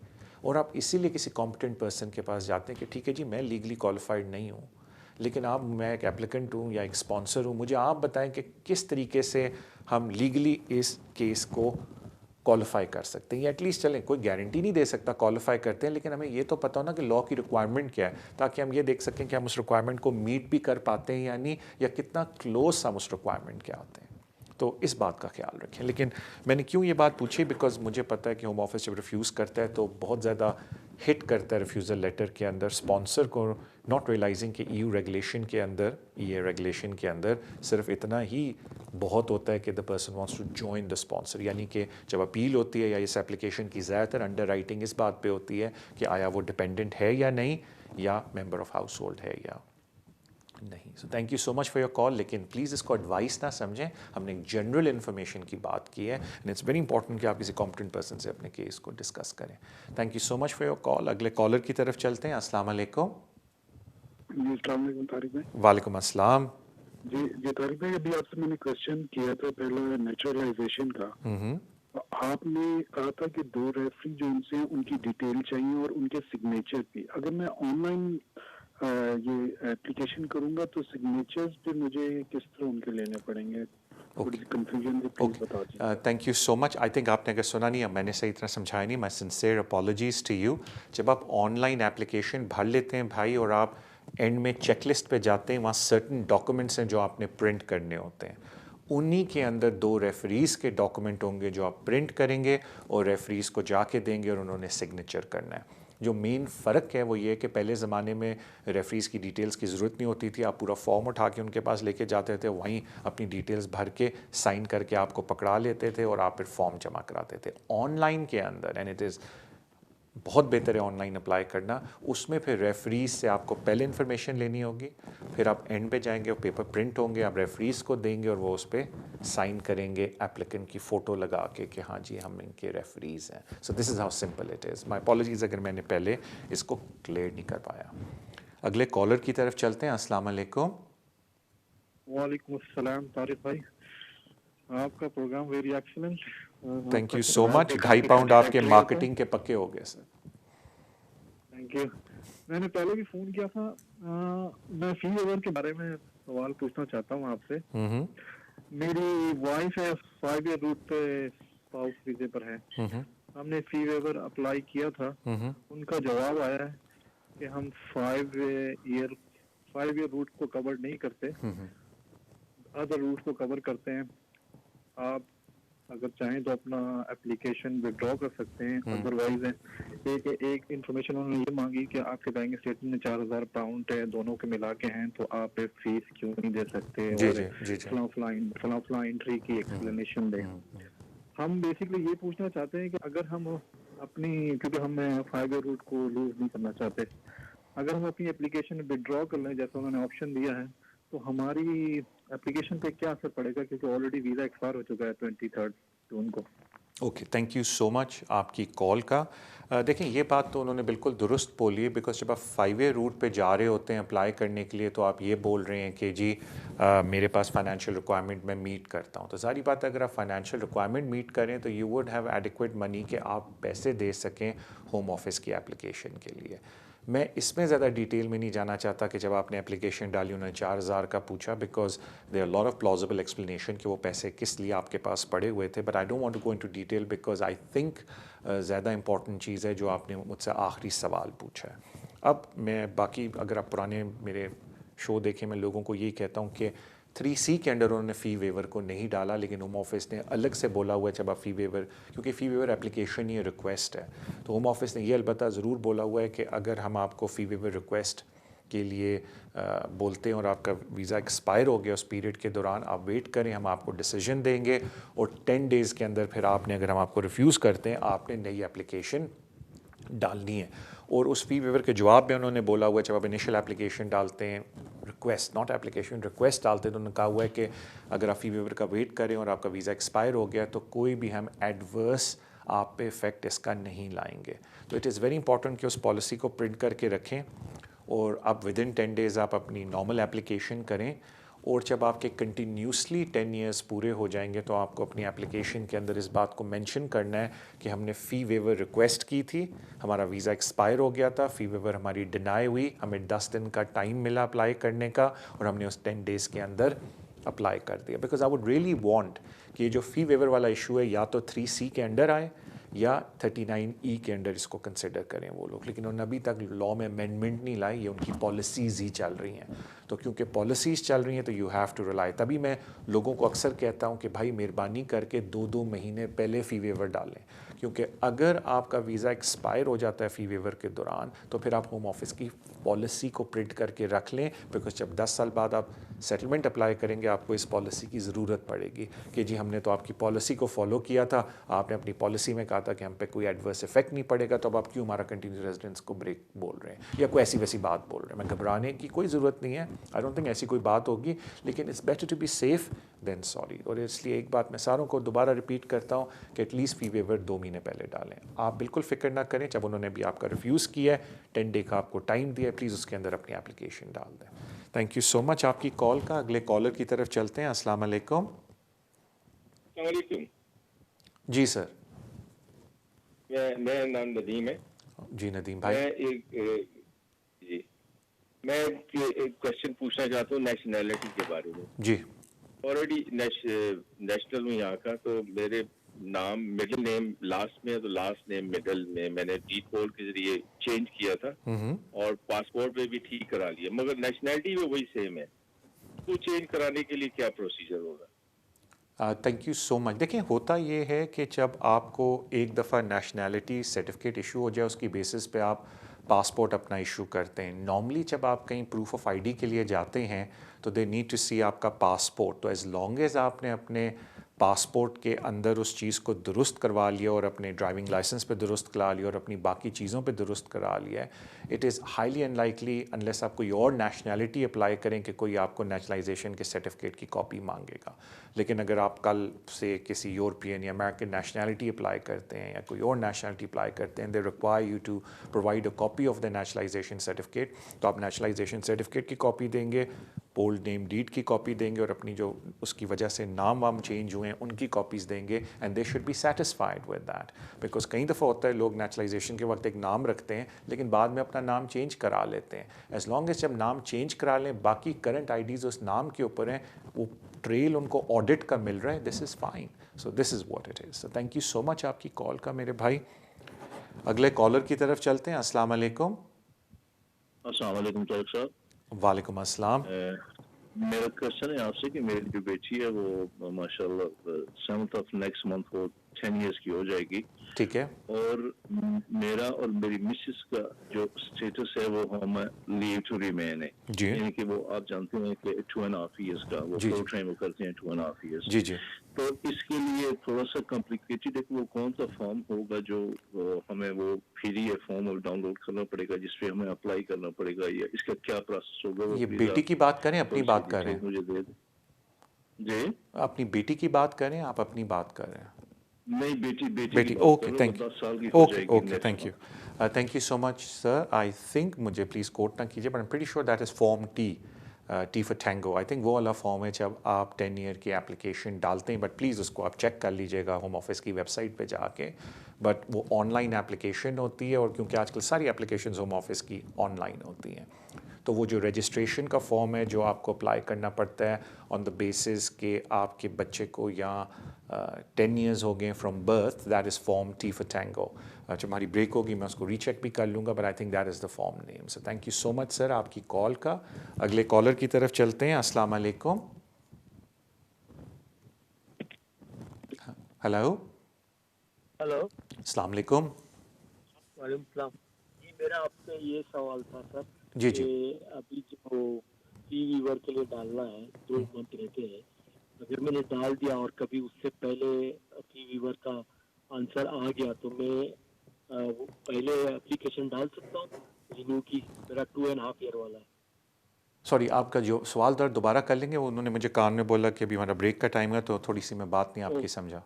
और आप इसीलिए किसी कॉम्पिटेंट पर्सन के पास जाते हैं कि ठीक है जी मैं लीगली क्वालिफाइड नहीं हूँ, लेकिन आप, मैं एक एप्लीकेंट हूँ या एक स्पॉन्सर हूँ, मुझे आप बताएं कि किस तरीके से हम लीगली इस केस को क्वालिफाई कर सकते हैं, या एटलीस्ट चलें कोई गारंटी नहीं दे सकता क्वालिफाई करते हैं, लेकिन हमें ये तो पता हो ना कि लॉ की रिक्वायरमेंट क्या है, ताकि हम ये देख सकें कि हम उस रिक्वायरमेंट को मीट भी कर पाते हैं या नहीं, या कितना क्लोज हम उस रिक्वायरमेंट के आते हैं। तो इस बात का ख्याल रखें। लेकिन मैंने क्यों ये बात पूछी, बिकॉज मुझे पता है कि होम ऑफिस जब रिफ्यूज़ करता है तो बहुत ज़्यादा हिट करता है रिफ्यूज़ल लेटर के अंदर स्पॉन्सर को, नॉट रियलाइजिंग कि EU रेगुलेशन के अंदर, EA रेगुलेशन के अंदर सिर्फ इतना ही बहुत होता है कि the person wants to join the sponsor. यानी कि जब अपील होती है या इस एप्लीकेशन की ज़्यादातर अंडर राइटिंग इस बात पे होती है कि आया वो डिपेंडेंट है या नहीं, या मेंबर ऑफ हाउस होल्ड है या नहीं। So thank you so much for your call, लेकिन प्लीज़ इसको एडवाइस ना समझें, हमने एक जनरल इन्फॉर्मेशन की बात की है, एंड इट्स वेरी इंपॉर्टेंट कि आप किसी कॉम्पिटेंट पर्सन से अपने केस को डिस्कस करें। Thank you so much for your call. अगले कॉलर की तरफ चलते हैं। अस्सलाम वालेकुम। जी अस्सलाम वालेकुम तारिक भाई। वालेकुम अस्सलाम। जी तारिक भाई, अभी आपसे मैंने क्वेश्चन किया था पहला नेचुरलाइजेशन का। आपने कहा था कि 2 रेफरी जो उनसे हैं उनकी डिटेल चाहिए और उनके सिग्नेचर भी। अगर मैं ऑनलाइन ये एप्लीकेशन करूंगा तो सिग्नेचर्स भी मुझे किस तरह उनके लेने पड़ेंगे? Thank you so much. I think आपने अगर सुना नहीं, मैंने सही तरह समझाया नहीं, my sincere apologies to you. जब आप ऑनलाइन एप्लीकेशन भर लेते हैं भाई और आप एंड में चेकलिस्ट पे जाते हैं, वहाँ सर्टन डॉक्यूमेंट्स हैं जो आपने प्रिंट करने होते हैं, उन्हीं के अंदर 2 रेफरीज़ के डॉक्यूमेंट होंगे जो आप प्रिंट करेंगे और रेफरीज़ को जाके देंगे और उन्होंने सिग्नेचर करना है। जो मेन फ़र्क है वो ये कि पहले ज़माने में रेफरीज़ की डिटेल्स की ज़रूरत नहीं होती थी, आप पूरा फॉर्म उठा के उनके पास लेके जाते थे, वहीं अपनी डिटेल्स भर के साइन करके आपको पकड़ा लेते थे और आप फिर फॉर्म जमा कराते थे। ऑनलाइन के अंदर, एंड इट इज़ बहुत बेहतर है ऑनलाइन अप्लाई करना, उसमें फिर रेफरीज़ से आपको पहले इन्फॉर्मेशन लेनी होगी, फिर आप एंड पे जाएंगे, पेपर प्रिंट होंगे, आप रेफरीज़ को देंगे और वो उस पर साइन करेंगे एप्लीकेंट की फ़ोटो लगा के कि हाँ जी हम इनके रेफरीज़ हैं। So this is how simple it is. My apologies अगर मैंने पहले इसको क्लियर नहीं कर पाया। अगले कॉलर की तरफ चलते हैं। अस्सलाम वालेकुम। वालेकुम अस्सलाम तारिक भाई, आपका programme very excellent. Thank you so much. 2.5 pound आपके मार्केटिंग के पक्के हो गए सर। Thank you. मैंने पहले भी फ़ोन किया था, मैं फी वेवर के बारे में सवाल पूछना चाहता हूँ आपसे। मेरी वाइफ है 5 ईयर रूट पे स्पाउस वीजे पर है। हमने फी वेवर अप्लाई किया था। उनका जवाब आया है कि हम 5 ईयर रूट को कवर नहीं करते, अदर रूट को कवर करते हैं। आप अगर चाहें तो अपना एप्लीकेशन विड्रॉ कर सकते हैं, अदरवाइज एक इंफॉर्मेशन उन्होंने ये मांगी कि आपके बैंक स्टेटमेंट में 4,000 पाउंड है, दोनों के मिला के हैं, तो आप फीस क्यों नहीं दे सकते, और फला एंट्री की एक्सप्लेनेशन दें। हम बेसिकली ये पूछना चाहते हैं कि अगर हम अपनी, क्योंकि हम 5 ईयर रूट को लूज नहीं करना चाहते, अगर हम अपनी एप्लीकेशन विड्रॉ कर लें जैसा उन्होंने ऑप्शन दिया है, तो हमारी एप्लीकेशन पे क्या असर पड़ेगा, क्योंकि ऑलरेडी वीज़ा एक्सपायर हो चुका है 23 जून को। Okay, thank you so much आपकी कॉल का। देखें, ये बात तो उन्होंने बिल्कुल दुरुस्त बोली है, बिकॉज जब आप 5 ईयर रूट पे जा रहे होते हैं अप्लाई करने के लिए, तो आप ये बोल रहे हैं कि जी मेरे पास फाइनेंशियल रिक्वायरमेंट मैं मीट करता हूँ। तो सारी बात है, अगर आप फाइनेंशियल रिक्वायरमेंट मीट करें तो you would have adequate money कि आप पैसे दे सकें होम ऑफिस की एप्लीकेशन के लिए। मैं इसमें ज़्यादा डिटेल में नहीं जाना चाहता कि जब आपने एप्लीकेशन डाली उन्होंने 4,000 का पूछा, because there lot of plausible explanation कि वो पैसे किस लिए आपके पास पड़े हुए थे, but I don't want to go into detail because I think ज़्यादा इंपॉर्टेंट चीज़ है जो आपने मुझसे आखिरी सवाल पूछा है। अब मैं बाकी, अगर आप पुराने मेरे शो देखें, मैं लोगों को यही कहता हूँ कि 3C के अंडर उन्होंने फ़ी वेवर को नहीं डाला, लेकिन होम ऑफिस ने अलग से बोला हुआ है जब आप फ़ी वेवर, क्योंकि फ़ी वेवर एप्लीकेशन ही रिक्वेस्ट है, तो होम ऑफिस ने ये अलबत्ता ज़रूर बोला हुआ है कि अगर हम आपको फ़ी वेवर रिक्वेस्ट के लिए बोलते हैं और आपका वीज़ा एक्सपायर हो गया उस पीरियड के दौरान, आप वेट करें, हम आपको डिसीजन देंगे और 10 डेज़ के अंदर फिर आपने, अगर हम आपको रिफ्यूज़ करते हैं, आपने नई एप्लीकेशन डालनी है। और उस फ़ी वेवर के जवाब में उन्होंने बोला हुआ है, जब आप इनिशियल एप्लीकेशन डालते हैं, रिक्वेस्ट नॉट एप्लीकेशन, रिक्वेस्ट डालते हैं, तो उन्होंने कहा हुआ है कि अगर आप फ़ी वेवर का वेट करें और आपका वीज़ा एक्सपायर हो गया तो कोई भी हम एडवर्स आप पे इफ़ेक्ट इसका नहीं लाएंगे। तो इट इज़ वेरी इंपॉर्टेंट कि उस पॉलिसी को प्रिंट करके रखें और आप विद इन 10 डेज़ आप अपनी नॉर्मल एप्लीकेशन करें, और जब आपके कंटिन्यूसली 10 ईयर्स पूरे हो जाएंगे तो आपको अपनी एप्लीकेशन के अंदर इस बात को मेंशन करना है कि हमने फ़ी वेवर रिक्वेस्ट की थी, हमारा वीज़ा एक्सपायर हो गया था, फ़ी वेवर हमारी डिनाई हुई, हमें 10 दिन का टाइम मिला अप्लाई करने का और हमने उस 10 डेज़ के अंदर अप्लाई कर दिया। Because I would really want कि ये जो फ़ी वेवर वाला इशू है या तो 3C के अंडर आए या 39E के अंडर इसको कंसिडर करें वो लोग, लेकिन उन्होंने अभी तक लॉ में अमेंडमेंट नहीं लाई, ये उनकी पॉलिसीज़ ही चल रही हैं। तो क्योंकि पॉलिसीज़ चल रही हैं तो यू हैव टू रिलाई। तभी मैं लोगों को अक्सर कहता हूँ कि भाई मेहरबानी करके 2-2 महीने पहले फ़ी वेवर डालें, क्योंकि अगर आपका वीज़ा एक्सपायर हो जाता है फ़ी वेवर के दौरान तो फिर आप होम ऑफिस की पॉलिसी को प्रिंट करके रख लें, बिकॉज जब 10 साल बाद आप सेटलमेंट अप्लाई करेंगे आपको इस पॉलिसी की ज़रूरत पड़ेगी कि जी हमने तो आपकी पॉलिसी को फॉलो किया था, आपने अपनी पॉलिसी में कहा था कि हम पे कोई एडवर्स इफेक्ट नहीं पड़ेगा, तो अब आप क्यों हमारा कंटिन्यू रेजिडेंस को ब्रेक बोल रहे हैं या कोई ऐसी वैसी बात बोल रहे हैं। मैं घबराने की कोई ज़रूरत नहीं है, आई डोंट थिंक ऐसी कोई बात होगी, लेकिन it's better to be safe then sorry. और इसलिए एक बात मैं सारों को दोबारा रिपीट करता हूँ कि एटलीस्ट फ़ी वेवर 2 महीने पहले डालें। आप बिल्कुल फ़िक्र ना करें, जब उन्होंने भी आपका रिफ्यूज़ किया है, 10 डे का आपको टाइम दिया है, प्लीज़ उसके अंदर अपनी एप्लीकेशन डाल दें। थैंक यू सो मच आपकी कॉल का। अगले कॉलर की तरफ चलते हैं। अस्सलाम वालेकुम। जी सर। मेरा नाम नदीम है। जी नदीम भाई। मैं एक क्वेश्चन पूछना चाहता हूँ नेशनैलिटी के बारे में। जी। ऑलरेडी नेशनल हूँ यहाँ का, तो मेरे नाम मिडिल नेम लास्ट में है, तो लास्ट नेम मिडिल में मैंने डीफॉल्ट के जरिए चेंज किया था और पासपोर्ट पे भी ठीक करा लिया, मगर नेशनैलिटी में वही सेम है। तो चेंज कराने के लिए क्या प्रोसीजर होगा? Thank you so much. देखिए होता ये है कि जब आपको एक दफ़ा नेशनैलिटी सर्टिफिकेट इशू हो जाए उसकी बेसिस पे आप पासपोर्ट अपना इशू करते हैं। नॉर्मली जब आप कहीं प्रूफ ऑफ आईडी के लिए जाते हैं तो दे नीड टू सी आपका पासपोर्ट। तो एज़ लॉन्ग एज़ आपने अपने पासपोर्ट के अंदर उस चीज़ को दुरुस्त करवा लिया और अपने ड्राइविंग लाइसेंस पे दुरुस्त करा लिया और अपनी बाकी चीज़ों पे दुरुस्त करा लिया है, it is highly unlikely unless आप कोई और नेशनैलिटी अप्लाई करें कि कोई आपको नेशनलाइजेशन के सर्टिफिकेट की कॉपी मांगेगा। लेकिन अगर आप कल से किसी यूरोपियन या अमेरिकन नेशनैलिटी अप्लाई करते हैं या कोई और नेशनैलिटी अप्लाई करते हैं, they require you to provide a copy of the nationalisation certificate. तो आप नेशनलाइजेशन सर्टिफिकेट की कॉपी देंगे, ओल्ड नेम डीड की कॉपी देंगे और अपनी जो उसकी वजह से नाम वाम चेंज हुए हैं उनकी कॉपीज़ देंगे, and they should be satisfied with that. Because कई दफ़ा होता है लोग नेचुरलाइजेशन के वक्त एक नाम रखते हैं लेकिन बाद में अपना नाम चेंज करा लेते हैं। एज लॉन्ग एज जब नाम चेंज करा लें, बाकी करंट आईडीज़ उस नाम के ऊपर हैं, वो ट्रेल उनको ऑडिट का मिल रहा है, this is fine. So this is what it is. So thank you so much आपकी कॉल का मेरे भाई। अगले कॉलर की तरफ चलते हैं। अस्सलाम वालेकुम। अस्सलाम वालेकुम तारिक साहब। वालेकुम अस्सलाम। मेरा क्वेश्चन है आपसे कि मेरी जो बेटी है वो माशाल्लाह 7th ऑफ नेक्स्ट मंथ वो 10 इयर्स की हो जाएगी। ठीक है। और मेरा और मेरी मिसेस का जो स्टेटस है वो हम लीव टू रिमेन है, जी यानी कि वो आप जानते हैं कि 2.5 इयर्स का वो जी, फुल जी। टाइम वो करते हैं 2.5 इयर्स। जी जी। तो इसके लिए थोड़ा सा कॉम्प्लिकेटेड है कि वो कौन सा फॉर्म होगा जो हमें वो फ्री है फॉर्म डाउनलोड करना पड़ेगा जिसपे हमें अप्लाई करना पड़ेगा, या इसका क्या प्रोसेस होगा? वो ये प्लीज बेटी आप की बात करें, अपनी थोड़ी बात सी कर रहे डिटेल हैं? मुझे दे दें। जी अपनी बेटी की बात करें, आप अपनी बात कर रहे हैं? नहीं, बेटी बेटी बेटी, की बात ओके कर रहा हूँ, थैंक वो यू। 10 साल की हो ओके जाएगी okay next thank you. Month. Thank you so much sir. I think, मुझे प्लीज़ कोट ना कीजिए, but I am pretty sure that is form T for tango. I think वो वाला फॉर्म है जब आप 10 ईयर की एप्लीकेशन डालते हैं, बट प्लीज़ उसको आप चेक कर लीजिएगा होम ऑफिस की वेबसाइट पे जाके। बट वो ऑनलाइन एप्लीकेशन होती है, और क्योंकि आजकल सारी एप्लीकेशंस होम ऑफिस की ऑनलाइन होती हैं, तो वो जो रजिस्ट्रेशन का फॉर्म है जो आपको अप्लाई करना पड़ता है ऑन द बेसिस कि आपके बच्चे को या 10 ईयर्स हो गए from birth, that is form T for tango. जब हमारी ब्रेक होगी मैं उसको रीचेक भी कर लूँगा, but I think that is the form name. So thank you so much sir आपकी कॉल का। अगले कॉलर की तरफ चलते हैं। अस्सलाम वालेकुम। हेलो। हेलो। अस्सलाम वालेकुम। वालेकुम सलाम। जी, मेरा आपसे ये सवाल था सर जी जी। कि अभी जो फी वीवर के लिए डालना है 2 मंथ रहते हैं, अगर मैंने डाल दिया और कभी उससे पहले फी वीवर का आंसर आ गया तो मैं वो पहले एप्लीकेशन डाल सकता हूँ रिन्यू की? मेरा 2.5 ईयर वाला है। सॉरी, आपका जो सवाल दोबारा कर लेंगे? वो उन्होंने मुझे कान में बोला कि अभी हमारा ब्रेक का टाइम है, तो थोड़ी सी मैं बात नहीं आपकी समझा।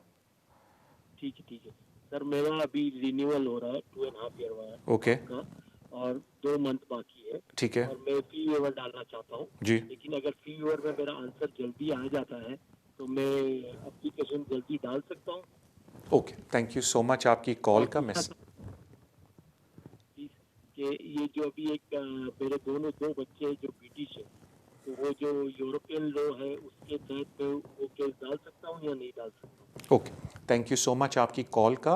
ठीक है सर, मेरा अभी रिन्यूअल हो रहा है 2.5 ईयर वाला ओके का, और 2 मंथ बाकी है, ठीक है और मैं फी वेवर डालना चाहता हूँ। जी। लेकिन अगर फी वेवर में मेरा आंसर जल्दी आ जाता है तो मैं एप्लीकेशन जल्दी डाल सकता हूँ? Okay thank you so much आपकी कॉल का। मिस कि ये जो अभी एक मेरे दो बच्चे जो ब्रिटिश है, तो वो जो यूरोपियन लॉ है उसके तहत मैं वो केस डाल सकता हूँ या नहीं डाल सकता? Okay thank you so much आपकी कॉल का।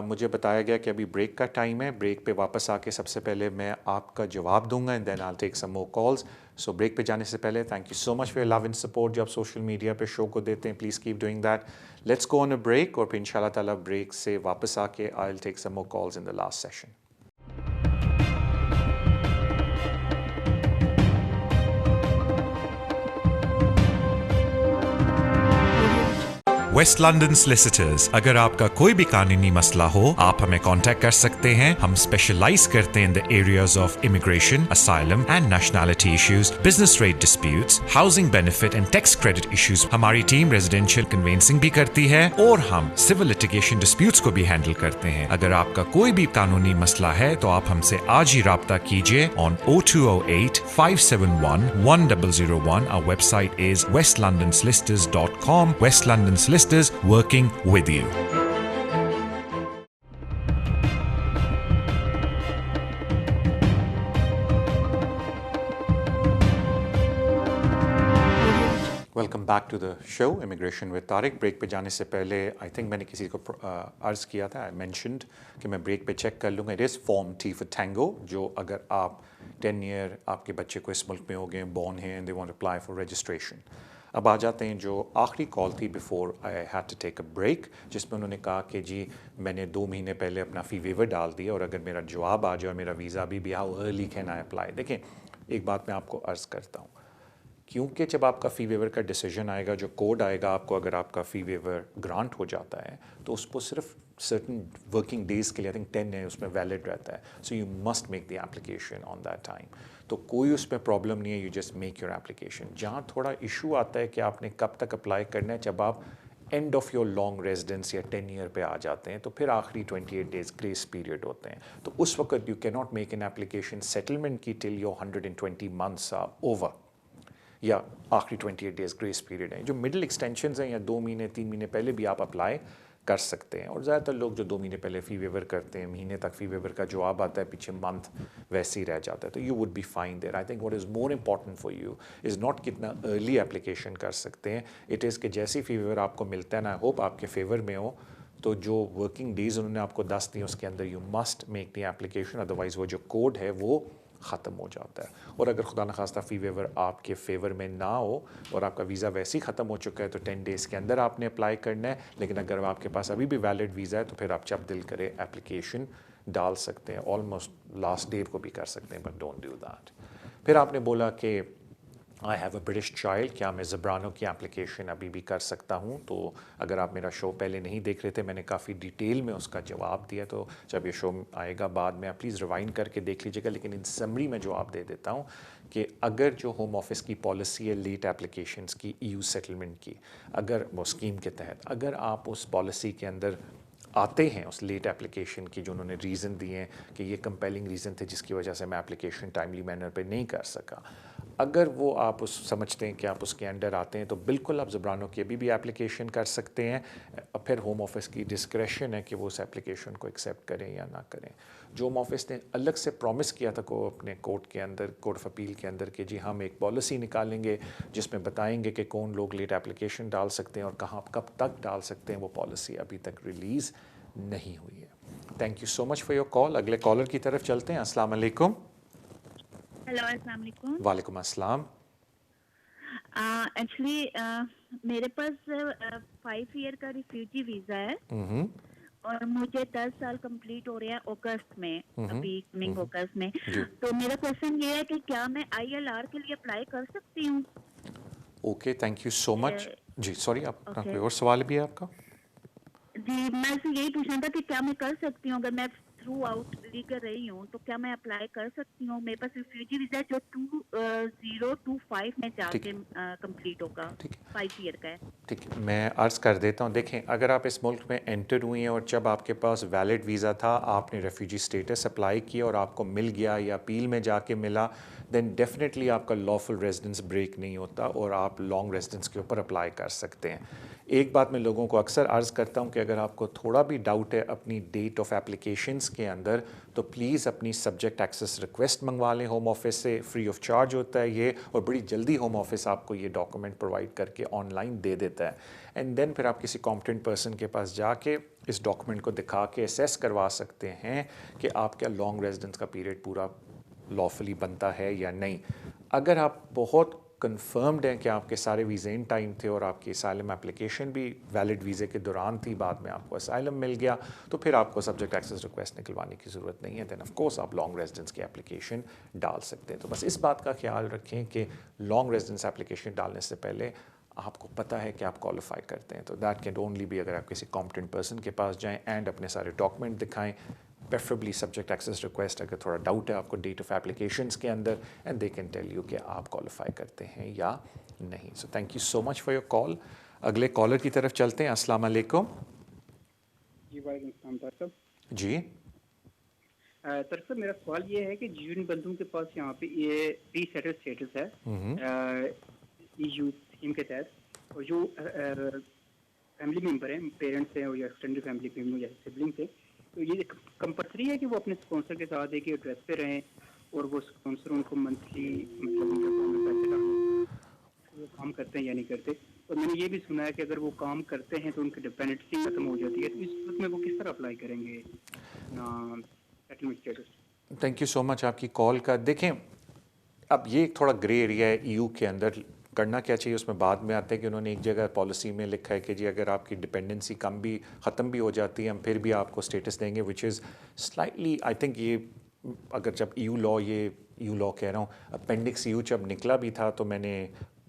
मुझे बताया गया कि अभी ब्रेक का टाइम है। ब्रेक पे वापस आके सबसे पहले मैं आपका जवाब दूंगा, and then I will take some more calls. So break पे जाने से पहले thank you so much for your love and support जो आप सोशल मीडिया पे शो को देते हैं। Please keep doing that. Let's go on a break, और फिर इंशाल्लाह ताला ब्रेक से वापस आके I will take some more calls in the last session. West London solicitors. अगर आपका कोई भी कानूनी मसला हो, आप हमें कांटेक्ट कर सकते हैं। हम स्पेशलाइज करते हैं in the areas of immigration, asylum and nationality issues, business rate disputes, housing benefit and tax credit issues. हमारी टीम रेजिडेंशियल कन्वेंसिंग भी करती है, और हम सिविल लिटिगेशन डिस्प्यूट्स को भी हैंडल करते हैं। अगर आपका कोई भी कानूनी मसला है तो आप हमसे आज ही राब्ता कीजिए on 0208 571 1001। Our website is westlondonsolicitors.com. West London Solicitors, working with you. Welcome back to the show immigration with Tariq. Break पे जाने से पहले आई थिंक मैंने किसी को अर्ज़ किया था, आई मैंशनड कि मैं ब्रेक पे चेक कर लूँगा। It is form T for tango, जो अगर आप 10 ईयर आपके बच्चे को इस मुल्क में हो गए, बॉर्न हैं, and they want apply for registration. अब आ जाते हैं जो आखिरी कॉल थी before I had to take a break, जिसमें उन्होंने कहा कि जी मैंने 2 महीने पहले अपना फ़ी वेवर डाल दिया, और अगर मेरा जवाब आ जाए और मेरा वीज़ा भी how early can I apply. देखें, एक बात मैं आपको अर्ज़ करता हूँ, क्योंकि जब आपका फ़ी वेवर का डिसीजन आएगा, जो कोड आएगा आपको, अगर आपका फ़ी वेवर ग्रांट हो जाता है तो उसको सिर्फ सर्टन वर्किंग डेज़ के लिए, आई थिंक 10 है उसमें वैलिड रहता है। So you must make the application on that time. तो कोई उसमें प्रॉब्लम नहीं है, you just make your application. जहाँ थोड़ा इशू आता है कि आपने कब तक अप्लाई करना है, जब आप end of your long residence या 10 ईयर पे आ जाते हैं, तो फिर आखिरी 28 डेज़ ग्रेस पीरियड होते हैं। तो उस वक्त you can not make an application settlement की till your 120 months are over. या आखिरी 28 डेज़ ग्रेस पीरियड हैं। जो मिडिल एक्सटेंशंस हैं या 2 महीने 3 महीने पहले भी आप अप्लाई कर सकते हैं, और ज़्यादातर लोग जो 2 महीने पहले फ़ी वेवर करते हैं, महीने तक फ़ी वेवर का जवाब आता है, पीछे मंथ वैसे ही रह जाता है, तो you would be fine there. I think what is more important for you is not कितना अर्ली एप्लीकेशन कर सकते हैं, इट इज़ कि जैसी फ़ी वेवर आपको मिलता है ना, आई होप आपके फेवर में हो, तो जो वर्किंग डेज़ उन्होंने आपको 10 दिए उसके अंदर you must make the application, otherwise वो जो कोड है वो ख़त्म हो जाता है। और अगर खुदा न खास्ता फ़ी वेवर आपके फेवर में ना हो और आपका वीज़ा वैसे ही ख़त्म हो चुका है तो 10 डेज़ के अंदर आपने अप्लाई करना है, लेकिन अगर आपके पास अभी भी वैलिड वीज़ा है तो फिर आप जब दिल करे एप्लीकेशन डाल सकते हैं, ऑलमोस्ट लास्ट डेट को भी कर सकते हैं, बट डोंट डू दैट। फिर आपने बोला कि I have a British child, क्या मैं ज़ब्रानो की एप्लीकेशन अभी भी कर सकता हूँ? तो अगर आप मेरा शो पहले नहीं देख रहे थे, मैंने काफ़ी डिटेल में उसका जवाब दिया, तो जब ये शो आएगा बाद में आप प्लीज़ रिवाइंड करके देख लीजिएगा। लेकिन इन समरी में जवाब दे देता हूँ कि अगर जो होम ऑफिस की पॉलिसी है लेट एप्लीकेशंस की, EU सेटलमेंट की, अगर वो स्कीम के तहत अगर आप उस पॉलिसी के अंदर आते हैं, उस लेट एप्लीकेशन की जो उन्होंने रीज़न दिए हैं कि ये कंपेलिंग रीज़न थे जिसकी वजह से मैं एप्लीकेशन टाइमली मैनर पे नहीं कर सका, अगर वो आप उस समझते हैं कि आप उसके अंडर आते हैं तो बिल्कुल आप ज़ब्रानो की अभी भी एप्लीकेशन कर सकते हैं। फिर होम ऑफिस की डिस्क्रेशन है कि वो उस एप्लीकेशन को एक्सेप्ट करें या ना करें। जो होम ऑफिस ने अलग से प्रॉमिस किया था को अपने कोर्ट के अंदर, कोर्ट ऑफ अपील के अंदर, कि जी हम एक पॉलिसी निकालेंगे जिसमें बताएंगे कि कौन लोग लेट एप्लीकेशन डाल सकते हैं और कहाँ कब तक डाल सकते हैं, वो पॉलिसी अभी तक रिलीज़ नहीं हुई है। Thank you so much for your call. अगले कॉलर की तरफ चलते हैं। अस्सलाम वालेकुम। हेलो, अस्सलाम वालेकुम। वालेकुम अस्सलाम। एक्चुअली मेरे पास 5 ईयर का रिफ्यूजी वीज़ा है और मुझे 10 साल कंप्लीट हो रहे हैं अगस्त में, अभी कमिंग अगस्त में। तो मेरा क्वेश्चन ये है कि क्या मैं ILR के लिए अप्लाई कर सकती हूँ? Okay, thank you so much. जी सॉरी, आपका कोई और सवाल भी है आपका? जी, मैं से यही पूछना था कि क्या मैं कर सकती हूँ, अगर मैं थ्रू आउट लीगल रही हूँ तो क्या मैं अप्लाई कर सकती हूँ? मेरे पास रिफ्यूजी वीज़ा जो 2025 में जाके कंप्लीट होगा, 5 ईयर का है। ठीक है, मैं अर्ज़ कर देता हूँ। देखें, अगर आप इस मुल्क में एंटर हुई हैं और जब आपके पास वैलिड वीज़ा था, आपने रेफ्यूजी स्टेटस अप्लाई किया और आपको मिल गया या अपील में जाके मिला, देन डेफिनेटली आपका लॉफुल रेजिडेंस ब्रेक नहीं होता और आप लॉन्ग रेजिडेंस के ऊपर अप्लाई कर सकते हैं। एक बात मैं लोगों को अक्सर अर्ज़ करता हूँ कि अगर आपको थोड़ा भी डाउट है अपनी डेट ऑफ एप्लीकेशंस के अंदर, तो प्लीज़ अपनी सब्जेक्ट एक्सेस रिक्वेस्ट मंगवा लें होम ऑफिस से, फ्री ऑफ चार्ज होता है ये, और बड़ी जल्दी होम ऑफिस आपको ये डॉक्यूमेंट प्रोवाइड करके ऑनलाइन दे देता है। एंड देन फिर आप किसी कॉम्पिटेंट पर्सन के पास जाके इस डॉक्यूमेंट को दिखा के असेस करवा सकते हैं कि आपका लॉन्ग रेजिडेंस का पीरियड पूरा लॉफुली बनता है या नहीं। अगर आप बहुत कंफर्म्ड हैं कि आपके सारे वीज़े इन टाइम थे और आपकी असाइलम एप्लीकेशन भी वैलिड वीज़े के दौरान थी, बाद में आपको असाइलम मिल गया, तो फिर आपको सब्जेक्ट एक्सेस रिक्वेस्ट निकलवाने की ज़रूरत नहीं है। देन ऑफ कोर्स आप लॉन्ग रेजिडेंस की एप्लीकेशन डाल सकते हैं। तो बस इस बात का ख्याल रखें कि लॉन्ग रेजिडेंस एप्लीकेशन डालने से पहले आपको पता है कि आप क्वालिफाई करते हैं। तो दैट कैन ओनली बी अगर आप किसी कॉम्पिटेंट पर्सन के पास जाएँ एंड अपने सारे डॉक्यूमेंट दिखाएँ, प्रेफरेबली सब्जेक्ट एक्सेस रिक्वेस्ट, अगर थोड़ा डाउट है आपको डेट ऑफ एप्लीकेशंस के अंदर, and they can tell you कि आप क्वालिफाई करते हैं या नहीं। So thank you so much for your call. अगले कॉलर की तरफ चलते हैं। अस्सलाम वालेकुम। जी वालेकुम सलाम सर। जी सर मेरा सवाल ये है कि जिन बंदों के पास यहाँ पे ये प्री सेटल स्टेटस है EU स्कीम के तहत, और जो फैमिली मेंबर हैं, पेरेंट्स हैं और या एक्सटेंडेड फैमिली मेंबर या सिबलिंग्स हैं, तो ये कंपलसरी है कि वो अपने स्पॉन्सर के साथ एक एड्रेस पे रहें और वो स्पॉन्सर उनको मंथली मतलब उनके अकाउंट में पैसे डालते, वो काम करते हैं या नहीं करते? और मैंने ये भी सुना है कि अगर वो काम करते हैं तो उनकी डिपेंडेंसी खत्म हो जाती है, तो इस सूरत में वो किस तरह अप्लाई करेंगे settlement status? Thank you so much आपकी कॉल का। देखें, अब ये थोड़ा ग्रे एरिया है EU के अंदर, करना क्या चाहिए उसमें बाद में आते हैं कि उन्होंने एक जगह पॉलिसी में लिखा है कि जी अगर आपकी डिपेंडेंसी कम भी ख़त्म भी हो जाती है हम फिर भी आपको स्टेटस देंगे, which is slightly I think ये अगर जब EU लॉ कह रहा हूँ, अपेंडिक्स EU जब निकला भी था तो मैंने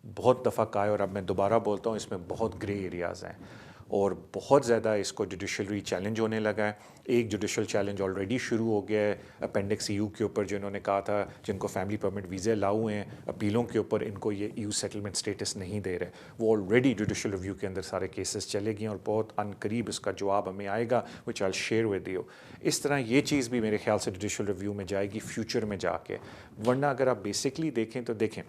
बहुत दफ़ा कहा है और अब मैं दोबारा बोलता हूँ, इसमें बहुत ग्रे एरियाज़ हैं और बहुत ज़्यादा इसको जुडिशरी चैलेंज होने लगा है। एक जुडिशल चैलेंज ऑलरेडी शुरू हो गया है अपेंडिक्स EU के ऊपर, जिन्होंने कहा था जिनको फैमिली परमिट वीज़े लाऊ हैं अपीलों के ऊपर इनको ये EU सेटलमेंट स्टेटस नहीं दे रहे, वो ऑलरेडी जुडिशल रिव्यू के अंदर सारे केसेस चले गए और बहुत अनकरीब इसका जवाब हमें आएगा, विच आई शेयर विद यू। इस तरह ये चीज़ भी मेरे ख्याल से जुडिशल रिव्यू में जाएगी फ्यूचर में जाके। वरना अगर आप बेसिकली देखें तो देखें,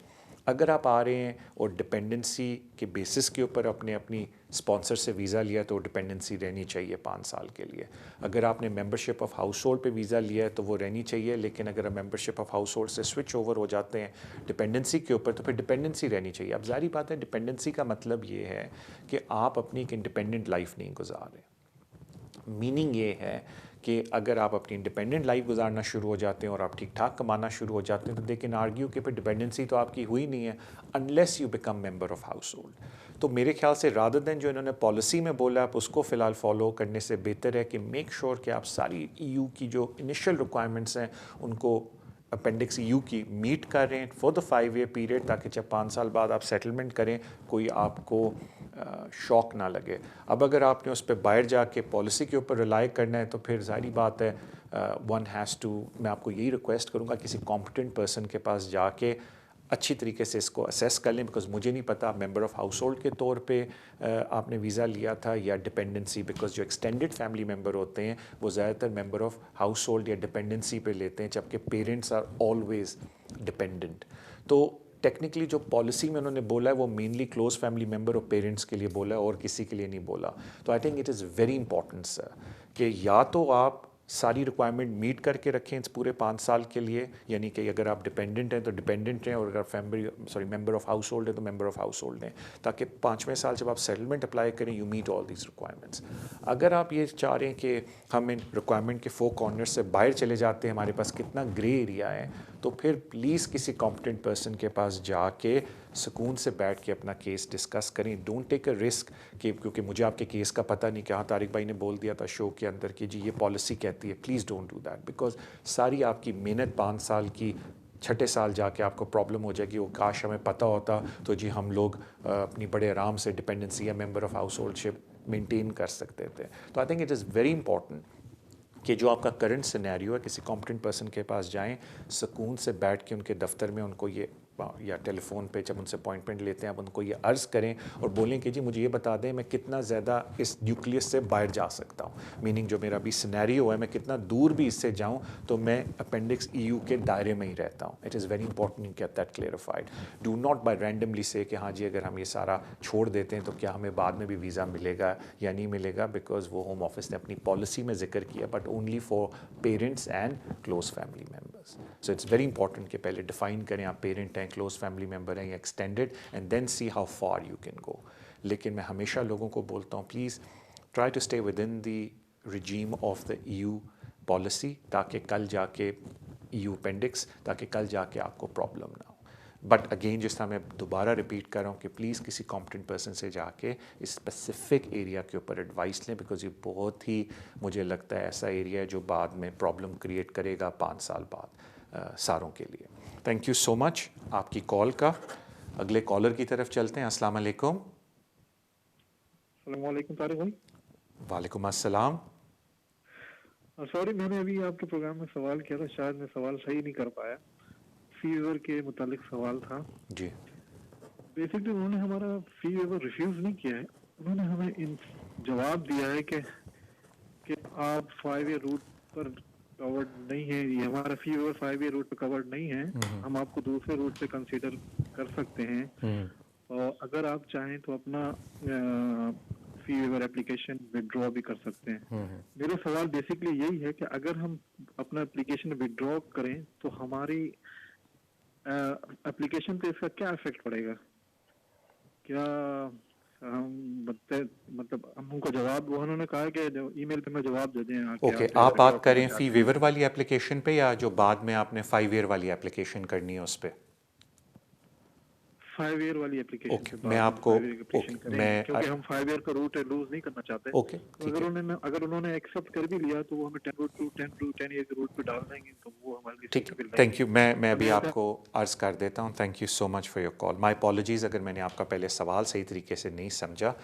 अगर आप आ रहे हैं और डिपेंडेंसी के बेसिस के ऊपर अपने अपनी स्पॉन्सर से वीज़ा लिया तो डिपेंडेंसी रहनी चाहिए 5 साल के लिए। अगर आपने मेंबरशिप ऑफ हाउस होल्ड पर वीज़ा लिया है तो वो रहनी चाहिए, लेकिन अगर आप मेंबरशिप ऑफ हाउस होल्ड से स्विच ओवर हो जाते हैं डिपेंडेंसी के ऊपर तो फिर डिपेंडेंसी रहनी चाहिए। अब ज़ाहिर बात है डिपेंडेंसी का मतलब ये है कि आप अपनी एक इंडिपेंडेंट लाइफ नहीं गुजार रहे। मीनिंग ये है कि अगर आप अपनी इंडिपेंडेंट लाइफ गुजारना शुरू हो जाते हैं और आप ठीक ठाक कमाना शुरू हो जाते हैं तो दे कैन आर्ग्यू कि फिर डिपेंडेंसी तो आपकी हुई नहीं है unless you become member of house hold. तो मेरे ख्याल से रादर देन जो इन्होंने पॉलिसी में बोला आप उसको फ़िलहाल फॉलो करने से बेहतर है कि मेक श्योर कि आप सारी EU की जो इनिशियल रिक्वायरमेंट्स हैं उनको अपेंडिक्स EU की मीट कर रहे हैं फॉर द 5 ईयर पीरियड, ताकि जब 5 साल बाद आप सेटलमेंट करें कोई आपको शौक ना लगे। अब अगर आपने उस पर बाहर जाके पॉलिसी के ऊपर रिलाई करना है तो फिर ज़ाहिर बात है वन हैज़ टू, मैं आपको यही रिक्वेस्ट करूँगा किसी कॉम्पिटेंट पर्सन के पास जाके अच्छी तरीके से इसको असेस कर लें, बिकॉज मुझे नहीं पता मेंबर ऑफ हाउस होल्ड के तौर पे आपने वीज़ा लिया था या डिपेंडेंसी, बिकॉज जो एक्सटेंडेड फैमिली मेम्बर होते हैं वो ज़्यादातर मेंबर ऑफ हाउस होल्ड या डिपेंडेंसी पे लेते हैं, जबकि पेरेंट्स आर ऑलवेज डिपेंडेंट। तो टेक्निकली जो पॉलिसी में उन्होंने बोला है वो मेनली क्लोज फैमिली मेम्बर और पेरेंट्स के लिए बोला है और किसी के लिए नहीं बोला। तो I think it is very important sir कि या तो आप सारी रिक्वायरमेंट मीट करके रखें इस पूरे 5 साल के लिए, यानी कि अगर आप डिपेंडेंट हैं तो डिपेंडेंट हैं और अगर मेंबर ऑफ हाउस होल्ड है तो मेंबर ऑफ हाउस होल्ड हैं, ताकि 5वें साल जब आप सेटलमेंट अप्लाई करें you meet all these requirements. अगर आप ये चाह रहे हैं कि हम इन रिक्वायरमेंट के 4 कॉर्नर से बाहर चले जाते हैं, हमारे पास कितना ग्रे एरिया है, तो फिर प्लीज़ किसी कॉम्पिटेंट पर्सन के पास जाके सुकून से बैठ के अपना केस डिस्कस करें। डोंट टेक अ रिस्क कि क्योंकि मुझे आपके केस का पता नहीं, क्या तारिक भाई ने बोल दिया था शो के अंदर कि जी ये पॉलिसी कहती है, please don't do that, because सारी आपकी मेहनत 5 साल की 6ठे साल जाके आपको प्रॉब्लम हो जाएगी। वो काश हमें पता होता तो जी हम लोग अपनी बड़े आराम से डिपेंडेंसी या मेंबर ऑफ हाउस होल्डशिप मेनटेन कर सकते थे। तो I think it is very important कि जो आपका करंट सिनेरियो है किसी कॉम्पिटेंट पर्सन के पास जाएं, सुकून से बैठ के उनके दफ्तर में उनको ये या टेलीफोन पे जब उनसे अपॉइंटमेंट लेते हैं आप उनको ये अर्ज़ करें और बोलें कि जी मुझे ये बता दें मैं कितना ज़्यादा इस न्यूक्लियस से बाहर जा सकता हूँ, मीनिंग जो मेरा भी सिनेरियो है मैं कितना दूर भी इससे जाऊँ तो मैं अपेंडिक्स EU के दायरे में ही रहता हूँ। It is very important you get that clarified. Do not buy randomly से कि हाँ जी अगर हम ये सारा छोड़ देते हैं तो क्या हमें बाद में भी वीज़ा मिलेगा या नहीं मिलेगा, बिकॉज वो होम ऑफिस ने अपनी पॉलिसी में जिक्र किया but only for parents and close family members. So it's very important कि पहले डिफाइन करें आप पेरेंट हैं, क्लोज फैमिली मेम्बर हैं या extended, and then see how far you can go. लेकिन मैं हमेशा लोगों को बोलता हूँ please try to stay within the regime of the EU policy, ताकि कल जाके EU अपेंडिक्स, ताकि कल जाके आपको प्रॉब्लम ना हो। बट अगेन जिस तरह मैं दोबारा रिपीट कर रहा हूँ कि प्लीज़ किसी कॉम्पिटेंट पर्सन से जाके इस स्पेसिफिक एरिया के ऊपर एडवाइस लें, बिकॉज ये बहुत ही मुझे लगता है ऐसा एरिया है जो बाद में प्रॉब्लम क्रिएट करेगा 5 साल बाद सारों के लिए। थैंक यू सो मच आपकी कॉल का। अगले कॉलर की तरफ चलते हैं। अस्सलाम वालेकुम। अस्सलाम वालेकुम तारिक भाई। वालेकुम अस्सलाम। सॉरी मैंने अभी आपके प्रोग्राम में सवाल किया था, शायद मैं सवाल सही नहीं कर पाया। फीवर के मुतालिक सवाल था जी। बेसिकली उन्होंने हमारा फीवर रिफ्यूज नहीं किया है, उन्होंने हमें इन जवाब दिया है कि आप 5 ईयर रूट पर कवर्ड नहीं है, ये हमारा फीवर 5 ईयर रूट पर कवर्ड नहीं है, हम आपको दूसरे रूट पे कंसीडर कर सकते हैं और अगर आप चाहें तो अपना फीवर एप्लीकेशन विड्रॉ भी कर सकते हैं। मेरा सवाल बेसिकली यही है कि अगर हम अपना एप्लीकेशन विड्रॉ करें तो हमारी एप्लीकेशन पे इसका क्या इफेक्ट पड़ेगा? क्या हम मतलब हम उनको जवाब, वो उन्होंने कहा कि ईमेल पे मैं जवाब दे दें। ओके, आप बात करें फी वेवर वाली एप्लीकेशन पे या जो बाद में आपने 5 ईयर वाली एप्लीकेशन करनी है उस पे? 5 ईयर वाली एप्लीकेशन। ओके, मैं आपको मैं क्योंकि हम 5 ईयर का रूट लूज नहीं करना चाहते। ओके, तो अगर उन्होंने एक्सेप्ट कर भी लिया तो वो हमें 10 ईयर के रूट पे डाल देंगे तो वो हमारे लिए ठीक है। Thank you. मैं अभी आपको अर्ज कर देता हूँ। Thank you so much for your call. My apologies अगर मैंने आपका पहले सवाल सही तरीके से नहीं समझा।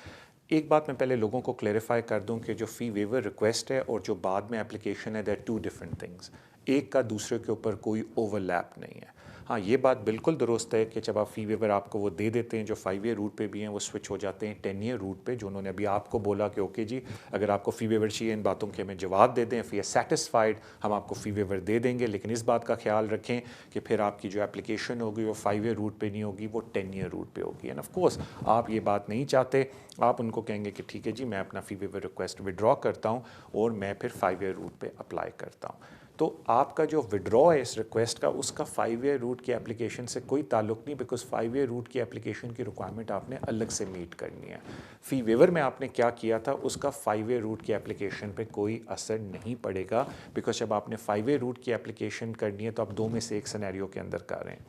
एक बात मैं पहले लोगों को क्लेरिफाई कर दूं कि जो फ़ी वेवर रिक्वेस्ट है और जो बाद में एप्लीकेशन है, देयर 2 डिफरेंट थिंग्स। एक का दूसरे के ऊपर कोई ओवरलैप नहीं है। हाँ, ये बात बिल्कुल दुरुस्त है कि जब आप फ़ी वेवर आपको वो दे देते हैं, जो 5 ईयर रूट पे भी हैं वो स्विच हो जाते हैं 10 ईयर रूट पे, जो उन्होंने अभी आपको बोला कि ओके जी अगर आपको फ़ी वेवर चाहिए इन बातों के हमें जवाब दे दें, फ़ी सेटिस्फाइड हम आपको फ़ी वेवर दे देंगे, लेकिन इस बात का ख्याल रखें कि फिर आपकी जो एप्लीकेशन होगी वो 5 ईयर रूट पे नहीं होगी, वो 10 ईयर रूट पे होगी। एंड ऑफ कोर्स आप ये बात नहीं चाहते, आप उनको कहेंगे कि ठीक है जी मैं अपना फ़ी वेवर रिक्वेस्ट विड्रॉ करता हूँ और मैं फिर 5 ईयर रूट पे अप्लाई करता हूँ। तो आपका जो विड्रॉ है इस रिक्वेस्ट का, उसका 5 ईयर रूट की एप्लीकेशन से कोई ताल्लुक नहीं, बिकॉज 5 ईयर रूट की एप्लीकेशन की रिक्वायरमेंट आपने अलग से मीट करनी है। फ़ी वेवर में आपने क्या किया था उसका 5 ईयर रूट की एप्लीकेशन पे कोई असर नहीं पड़ेगा, बिकॉज जब आपने 5 ईयर रूट की एप्लीकेशन करनी है तो आप दो में से एक सिनेरियो के अंदर कर रहे हैं,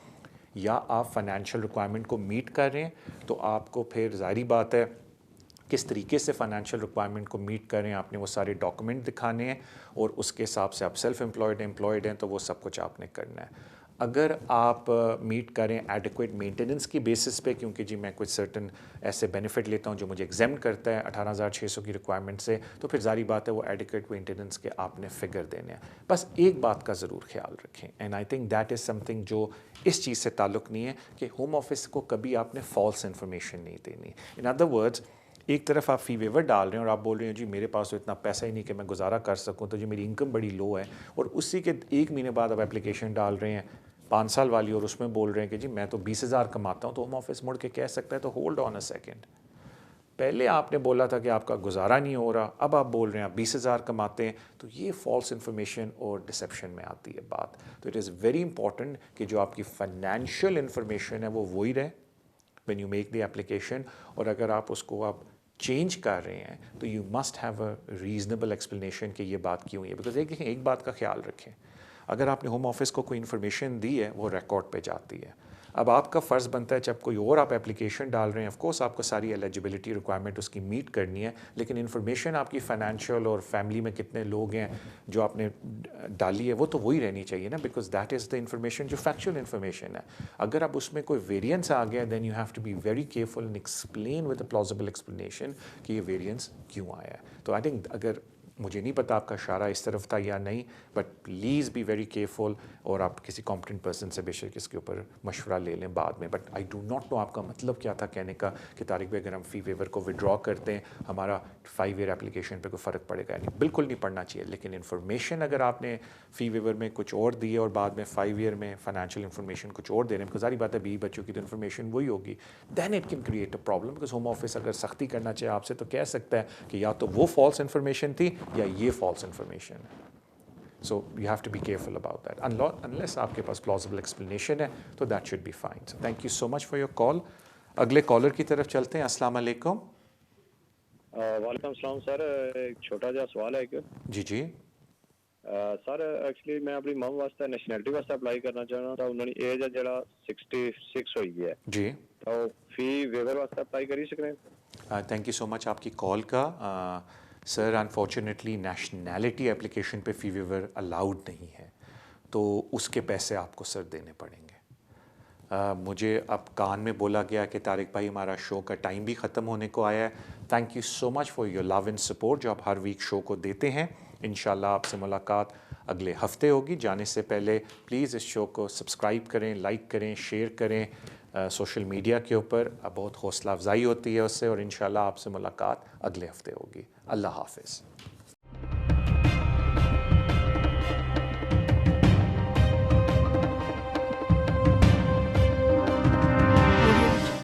या आप फाइनेंशियल रिक्वायरमेंट को मीट कर रहे हैं तो आपको फिर ज़ाहिर बात है किस तरीके से फाइनेंशियल रिक्वायरमेंट को मीट करें, आपने वो सारे डॉक्यूमेंट दिखाने हैं और उसके हिसाब से आप सेल्फ एम्प्लॉयड हैं तो वो सब कुछ आपने करना है। अगर आप मीट करें एडिक्वेट मेंटेनेंस की बेसिस पे, क्योंकि जी मैं कुछ सर्टन ऐसे बेनिफिट लेता हूं जो मुझे एग्जाम करता है 18,600 की रिक्वायरमेंट से, तो फिर जारी बात है वो एडिक्वेट मेंटेनेंस के आपने फिगर देने हैं। बस एक बात का ज़रूर ख्याल रखें, and I think that is something जो इस चीज़ से ताल्लुक़ नहीं है कि होम ऑफिस को कभी आपने फॉल्स इन्फॉर्मेशन नहीं देनी। इन अदर वर्ड्स, एक तरफ आप फ़ी वेवर डाल रहे हैं और आप बोल रहे हैं जी मेरे पास तो इतना पैसा ही नहीं कि मैं गुजारा कर सकूं, तो जी मेरी इनकम बड़ी लो है, और उसी के 1 महीने बाद आप एप्लीकेशन डाल रहे हैं 5 साल वाली और उसमें बोल रहे हैं कि जी मैं तो 20,000 कमाता हूं, तो होम ऑफिस मुड़ के कह सकता है तो होल्ड ऑन अ सेकेंड, पहले आपने बोला था कि आपका गुजारा नहीं हो रहा, अब आप बोल रहे हैं आप 20,000 कमाते हैं, तो ये फॉल्स इन्फॉर्मेशन और डिसेप्शन में आती है बात। तो इट इज़ वेरी इंपॉर्टेंट कि जो आपकी फाइनेंशियल इन्फॉर्मेशन है वो वही रहे when you make the application, और अगर आप उसको आप चेंज कर रहे हैं तो you must have a reasonable explanation कि ये बात क्यों है। बिकॉज एक बात का ख्याल रखें, अगर आपने होम ऑफिस को कोई इन्फॉर्मेशन दी है वो रिकॉर्ड पे जाती है। अब आपका फ़र्ज़ बनता है जब कोई और आप एप्लीकेशन डाल रहे हैं, ऑफ कोर्स आपको सारी एलिजिबिलिटी रिक्वायरमेंट उसकी मीट करनी है, लेकिन इन्फॉर्मेशन आपकी फाइनेंशियल और फैमिली में कितने लोग हैं जो आपने डाली है वो तो वही रहनी चाहिए ना, because that is the information जो फैक्चुअल इन्फॉर्मेशन है। अगर अब उसमें कोई वेरिएंस आ गया then you have to be very careful and explain with a plausible explanation कि ये वेरिएंस क्यों आया है। तो आई थिंक, अगर मुझे नहीं पता आपका इशारा इस तरफ था या नहीं, but please be very careful, और आप किसी कॉम्पिटेंट पर्सन से बेशक इसके ऊपर मशवरा ले लें बाद में। But I do not know आपका मतलब क्या था कहने का कि तारिक भाई अगर हम फ़ी वेवर को विड्रॉ करते हैं हमारा 5 ईयर एप्लीकेशन पे कोई फ़र्क पड़ेगा नहीं, बिल्कुल नहीं पड़ना चाहिए। लेकिन इन्फॉर्मेशन अगर आपने फ़ी वेवर में कुछ और दी है और बाद में 5 ईयर में फाइनेंशियल इन्फॉर्मेशन कुछ और दे रहे हैं, बिकॉज सारी बात है बीवी बच्चों की तो इन्फॉर्मेशन वही होगी, than it can create a problem. Because home office अगर सख्ती करना चाहे आपसे तो कह सकता है कि या तो वो फॉल्स इन्फॉर्मेशन थी या ये false information. So you have to be careful about that. Unless आपके पास plausible explanation है तो that should be fine. So thank you so much for your call. अगले कॉलर की तरफ चलते हैं। अस्सलाम वालेकुम। वालेकुम सलाम सर, एक छोटा सा सवाल है एक। जी जी सर एक्चुअली मैं अपनी मम वास्ते नेशनैलिटी वास्ते अप्लाई करना चाहना था, उन्होंने एज है जरा 66 हुई है जी, तो फी वेवर वास्ते अप्लाई कर ही सकते हैं। थैंक यू सो मच आपकी कॉल का। सर अनफॉर्चुनेटली नेशनैलिटी एप्लीकेशन पे फ़ी वेवर अलाउड नहीं है, तो उसके पैसे आपको सर देने पड़ेंगे। मुझे अब कान में बोला गया कि तारिक भाई हमारा शो का टाइम भी ख़त्म होने को आया है। Thank you so much for your love and support जो आप हर वीक शो को देते हैं। इंशाल्लाह आपसे मुलाकात अगले हफ्ते होगी। जाने से पहले प्लीज़ इस शो को सब्सक्राइब करें, लाइक करें, शेयर करें सोशल मीडिया के ऊपर, बहुत हौसला अफजाई होती है उससे, और इंशाल्लाह आपसे मुलाकात अगले हफ्ते होगी। अल्लाह हाफ़िज़।